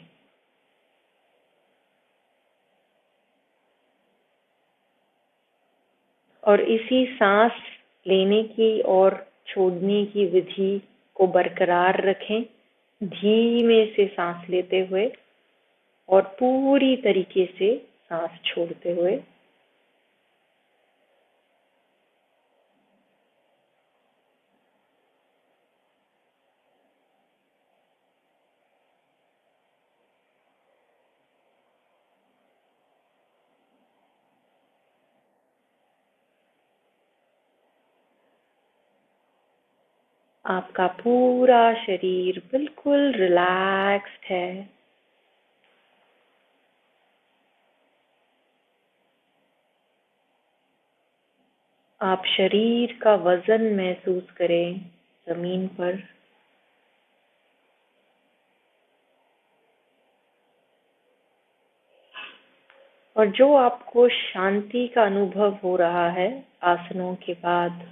और इसी सांस लेने की और छोड़ने की विधि को बरकरार रखें, धीमे से सांस लेते हुए और पूरी तरीके से सांस छोड़ते हुए। आपका पूरा शरीर बिल्कुल रिलैक्स्ड है। आप शरीर का वजन महसूस करें जमीन पर। और जो आपको शांति का अनुभव हो रहा है आसनों के बाद,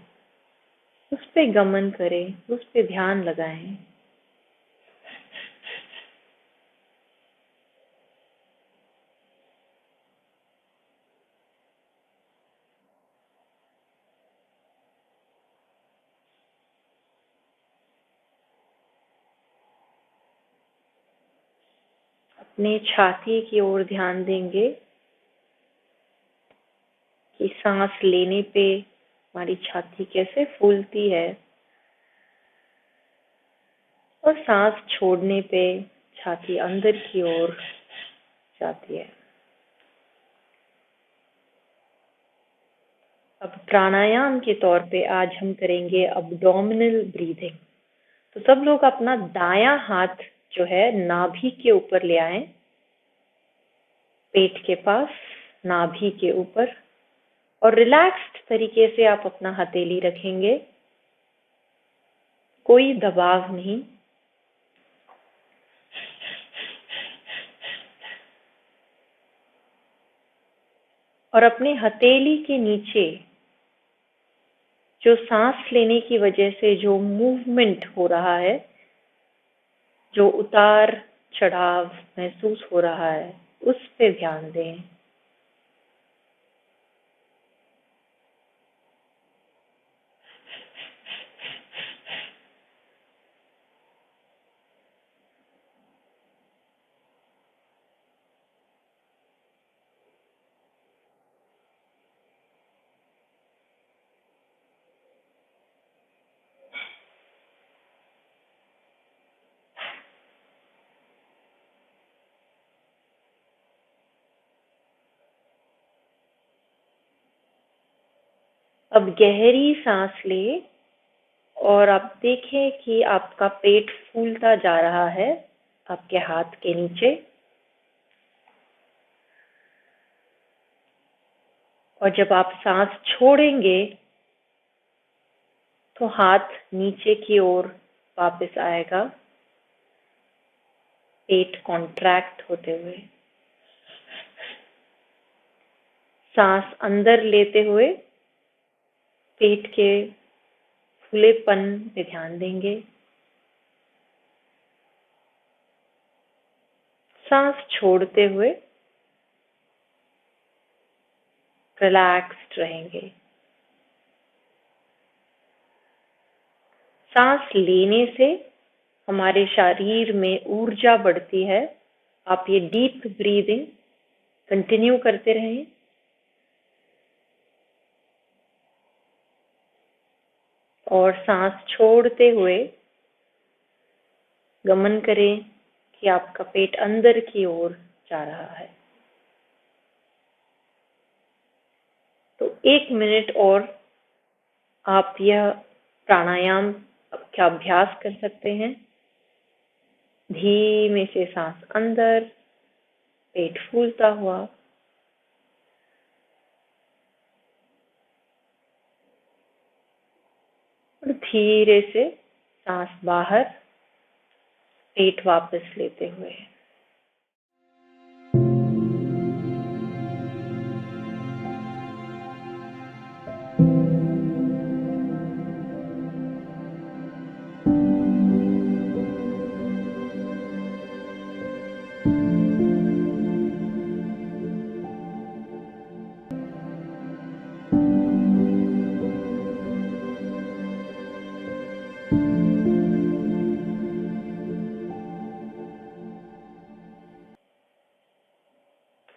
उस पे गमन करें, उस पे ध्यान लगाएं। अपने छाती की ओर ध्यान देंगे कि सांस लेने पे हमारी छाती कैसे फूलती है और सांस छोड़ने पे छाती अंदर की ओर जाती है। अब प्राणायाम के तौर पे आज हम करेंगे अब्डोमिनल ब्रीदिंग। तो सब लोग अपना दायां हाथ जो है नाभि के ऊपर ले आए, पेट के पास, नाभि के ऊपर, और रिलैक्स्ड तरीके से आप अपना हथेली रखेंगे, कोई दबाव नहीं। और अपने हथेली के नीचे जो सांस लेने की वजह से जो मूवमेंट हो रहा है, जो उतार चढ़ाव महसूस हो रहा है, उस पे ध्यान दें। अब गहरी सांस ले और आप देखें कि आपका पेट फूलता जा रहा है आपके हाथ के नीचे। और जब आप सांस छोड़ेंगे तो हाथ नीचे की ओर वापस आएगा, पेट कॉन्ट्रैक्ट होते हुए। सांस अंदर लेते हुए पेट के खुलेपन पे ध्यान देंगे। सांस छोड़ते हुए रिलैक्स्ड रहेंगे। सांस लेने से हमारे शरीर में ऊर्जा बढ़ती है। आप ये डीप ब्रीदिंग कंटिन्यू करते रहें। और सांस छोड़ते हुए गमन करें कि आपका पेट अंदर की ओर जा रहा है। तो 1 मिनट और आप यह प्राणायाम का अभ्यास कर सकते हैं। धीमे से सांस अंदर, पेट फूलता हुआ, और धीरे से सांस बाहर, पेट वापस लेते हुए।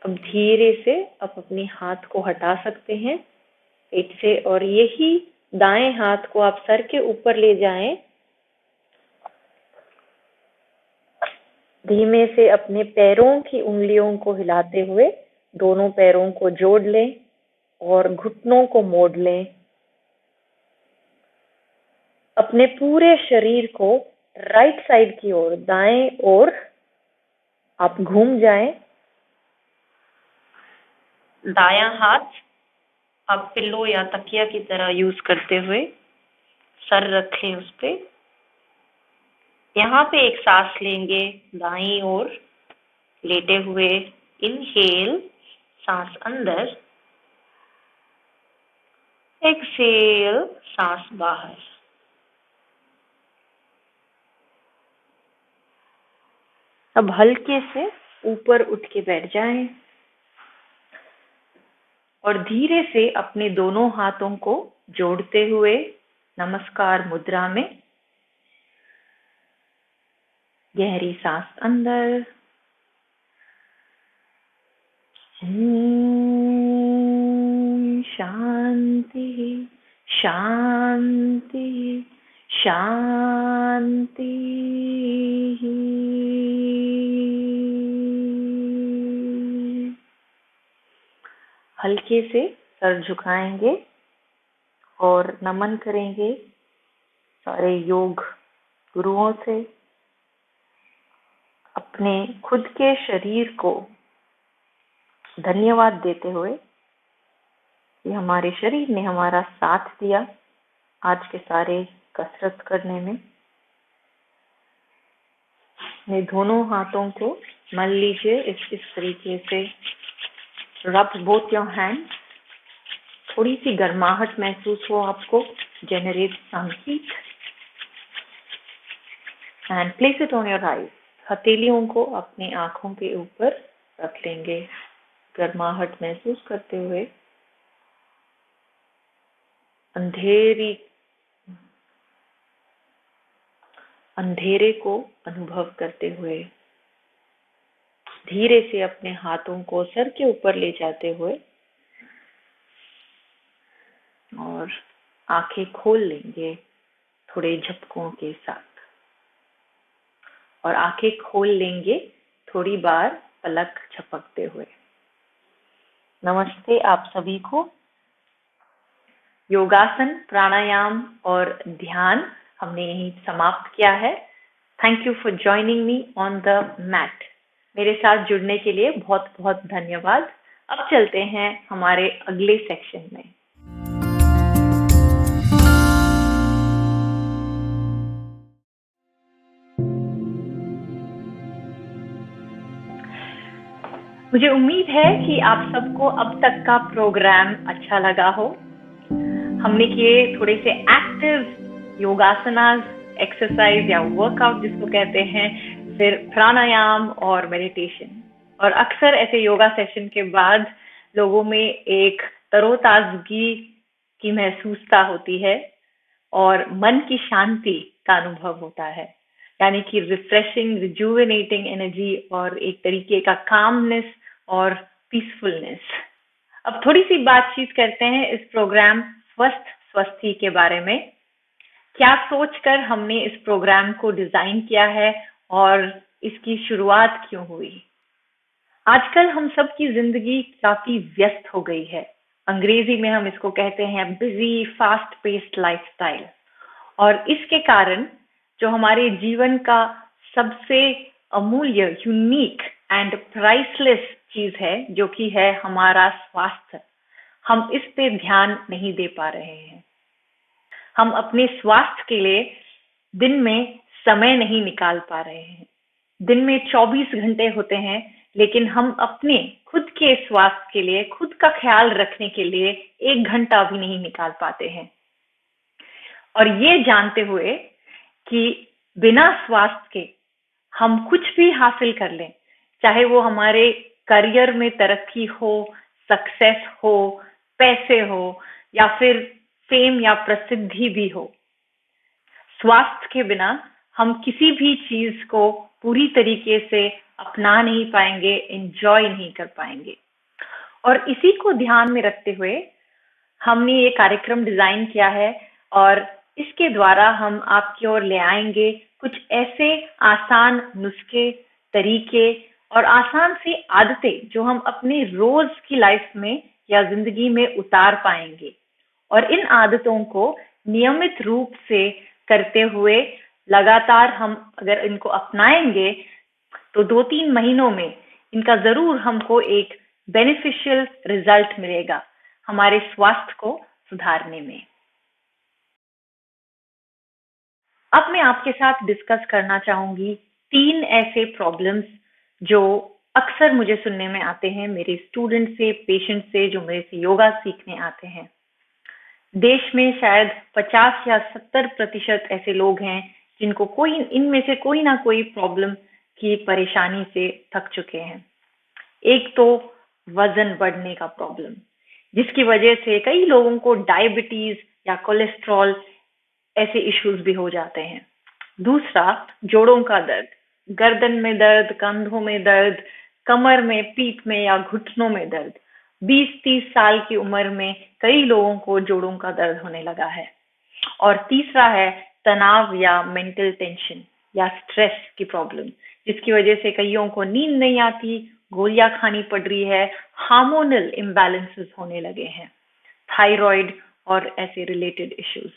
अब धीरे से आप अपने हाथ को हटा सकते हैं पेट से, और यही दाएं हाथ को आप सर के ऊपर ले जाएं। धीमे से अपने पैरों की उंगलियों को हिलाते हुए दोनों पैरों को जोड़ लें और घुटनों को मोड़ लें। अपने पूरे शरीर को राइट साइड की ओर, दाएं ओर आप घूम जाएं। दायां हाथ आप पिल्लो या तकिया की तरह यूज करते हुए सर रखें उस पे। यहाँ पे एक सांस लेंगे दाईं ओर लेटे हुए। इनहेल, सांस अंदर। एक्सहेल, सांस बाहर। अब हल्के से ऊपर उठ के बैठ जाएं और धीरे से अपने दोनों हाथों को जोड़ते हुए नमस्कार मुद्रा में गहरी सांस अंदर। शांति शांति शांति। हल्के से सर झुकाएंगे और नमन करेंगे सारे योग गुरुओं से। अपने खुद के शरीर को धन्यवाद देते हुए कि हमारे शरीर ने हमारा साथ दिया आज के सारे कसरत करने में। अपने दोनों हाथों को मल लीजिए इस तरीके से। रब बोथ योर हैंड। थोड़ी सी गर्माहट महसूस हो आपको, generate some heat and place it on your eyes. हथेलियों को अपनी आंखों के ऊपर रख लेंगे, गर्माहट महसूस करते हुए। अंधेरे को अनुभव करते हुए धीरे से अपने हाथों को सर के ऊपर ले जाते हुए और आंखें खोल लेंगे थोड़े झपकों के साथ। और आंखें खोल लेंगे थोड़ी बार पलक झपकते हुए। नमस्ते आप सभी को। योगासन, प्राणायाम और ध्यान हमने यहीं समाप्त किया है। Thank you for joining me on the mat. मेरे साथ जुड़ने के लिए बहुत बहुत धन्यवाद। अब चलते हैं हमारे अगले सेक्शन में। मुझे उम्मीद है कि आप सबको अब तक का प्रोग्राम अच्छा लगा हो। हमने किए थोड़े से एक्टिव योगासनास, एक्सरसाइज या वर्कआउट जिसको कहते हैं, फिर प्राणायाम और मेडिटेशन। और अक्सर ऐसे योगा सेशन के बाद लोगों में एक तरोताजगी की महसूसता होती है और मन की शांति का अनुभव होता है, यानी कि रिफ्रेशिंग, रिजुविनेटिंग एनर्जी और एक तरीके का कामनेस और पीसफुलनेस। अब थोड़ी सी बातचीत करते हैं इस प्रोग्राम स्वस्थी के बारे में। क्या सोचकर हमने इस प्रोग्राम को डिजाइन किया है और इसकी शुरुआत क्यों हुई? आजकल हम सब की जिंदगी काफी व्यस्त हो गई है। अंग्रेजी में हम इसको कहते हैं बिजी, फास्ट पेस्ड लाइफस्टाइल। और इसके कारण जो हमारे जीवन का सबसे अमूल्य, यूनिक एंड प्राइसलेस चीज है, जो कि है हमारा स्वास्थ्य, हम इस पे ध्यान नहीं दे पा रहे हैं। हम अपने स्वास्थ्य के लिए दिन में समय नहीं निकाल पा रहे हैं। दिन में 24 घंटे होते हैं, लेकिन हम अपने खुद के स्वास्थ्य के लिए, खुद का ख्याल रखने के लिए 1 घंटा भी नहीं निकाल पाते हैं। और ये जानते हुए कि बिना स्वास्थ्य के हम कुछ भी हासिल कर लें, चाहे वो हमारे करियर में तरक्की हो, सक्सेस हो, पैसे हो या फिर फेम या प्रसिद्धि भी हो, स्वास्थ्य के बिना हम किसी भी चीज को पूरी तरीके से अपना नहीं पाएंगे, एंजॉय नहीं कर पाएंगे। और इसी को ध्यान में रखते हुए हमने ये कार्यक्रम डिजाइन किया है और इसके द्वारा हम आपकी ओर ले आएंगे कुछ ऐसे आसान नुस्खे, तरीके और आसान सी आदतें जो हम अपने रोज की लाइफ में या जिंदगी में उतार पाएंगे। और इन आदतों को नियमित रूप से करते हुए लगातार हम अगर इनको अपनाएंगे तो 2-3 महीनों में इनका जरूर हमको एक बेनिफिशियल रिजल्ट मिलेगा हमारे स्वास्थ्य को सुधारने में। अब मैं आपके साथ डिस्कस करना चाहूंगी 3 ऐसे प्रॉब्लम्स जो अक्सर मुझे सुनने में आते हैं मेरे स्टूडेंट से, पेशेंट से, जो मेरे से योगा सीखने आते हैं। देश में शायद 50 या 70% ऐसे लोग हैं जिनको इनमें से कोई ना कोई प्रॉब्लम की परेशानी से थक चुके हैं। एक तो वजन बढ़ने का प्रॉब्लम, जिसकी वजह से कई लोगों को डायबिटीज या कोलेस्ट्रॉल ऐसे इश्यूज भी हो जाते हैं। दूसरा, जोड़ों का दर्द, गर्दन में दर्द, कंधों में दर्द, कमर में, पीठ में या घुटनों में दर्द। 20-30 साल की उम्र में कई लोगों को जोड़ों का दर्द होने लगा है। और तीसरा है तनाव या मेंटल टेंशन या स्ट्रेस की प्रॉब्लम, जिसकी वजह से कईयों को नींद नहीं आती, गोलियां खानी पड़ रही है, हार्मोनल इम्बैलेंसेस होने लगे हैं, थायराइड और ऐसे रिलेटेड इश्यूज।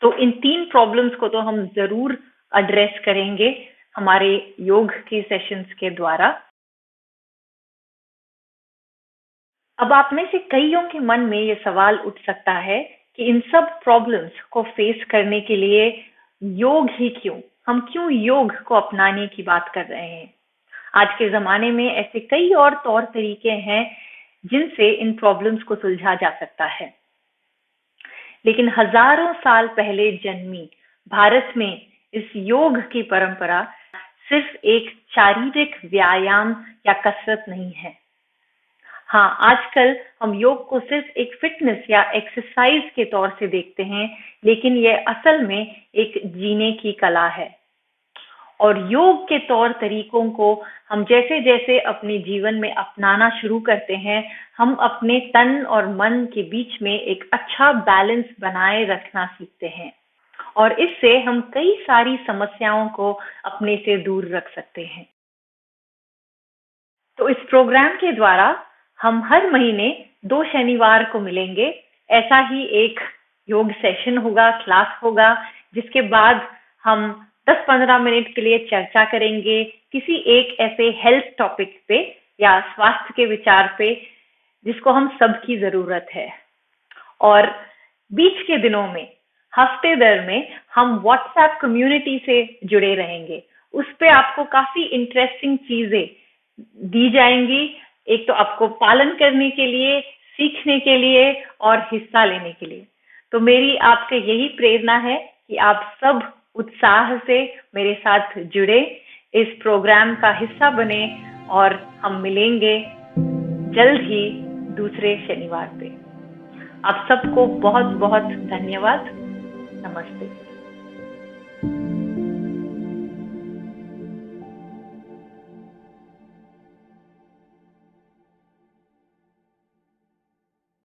तो इन 3 प्रॉब्लम्स को तो हम जरूर एड्रेस करेंगे हमारे योग के सेशंस के द्वारा। अब आप में से कईयों के मन में ये सवाल उठ सकता है कि इन सब प्रॉब्लम्स को फेस करने के लिए योग ही क्यों? हम क्यों योग को अपनाने की बात कर रहे हैं? आज के जमाने में ऐसे कई और तौर तरीके हैं जिनसे इन प्रॉब्लम्स को सुलझा जा सकता है। लेकिन हजारों साल पहले जन्मी भारत में इस योग की परंपरा सिर्फ एक शारीरिक व्यायाम या कसरत नहीं है। हाँ, आजकल हम योग को सिर्फ एक फिटनेस या एक्सरसाइज के तौर से देखते हैं, लेकिन यह असल में एक जीने की कला है। और योग के तौर तरीकों को हम जैसे जैसे अपने जीवन में अपनाना शुरू करते हैं, हम अपने तन और मन के बीच में एक अच्छा बैलेंस बनाए रखना सीखते हैं और इससे हम कई सारी समस्याओं को अपने से दूर रख सकते हैं। तो इस प्रोग्राम के द्वारा हम हर महीने 2 शनिवार को मिलेंगे ऐसा ही एक योग सेशन होगा, क्लास होगा, जिसके बाद हम 10-15 मिनट के लिए चर्चा करेंगे किसी एक ऐसे हेल्थ टॉपिक पे या स्वास्थ्य के विचार पे जिसको हम सबकी जरूरत है। और बीच के दिनों में हफ्ते दर में हम व्हाट्सएप कम्युनिटी से जुड़े रहेंगे। उस पे आपको काफी इंटरेस्टिंग चीजें दी जाएंगी, एक तो आपको पालन करने के लिए, सीखने के लिए और हिस्सा लेने के लिए। तो मेरी आपसे यही प्रेरणा है कि आप सब उत्साह से मेरे साथ जुड़े, इस प्रोग्राम का हिस्सा बने और हम मिलेंगे जल्द ही दूसरे शनिवार पे। आप सबको बहुत बहुत धन्यवाद। नमस्ते।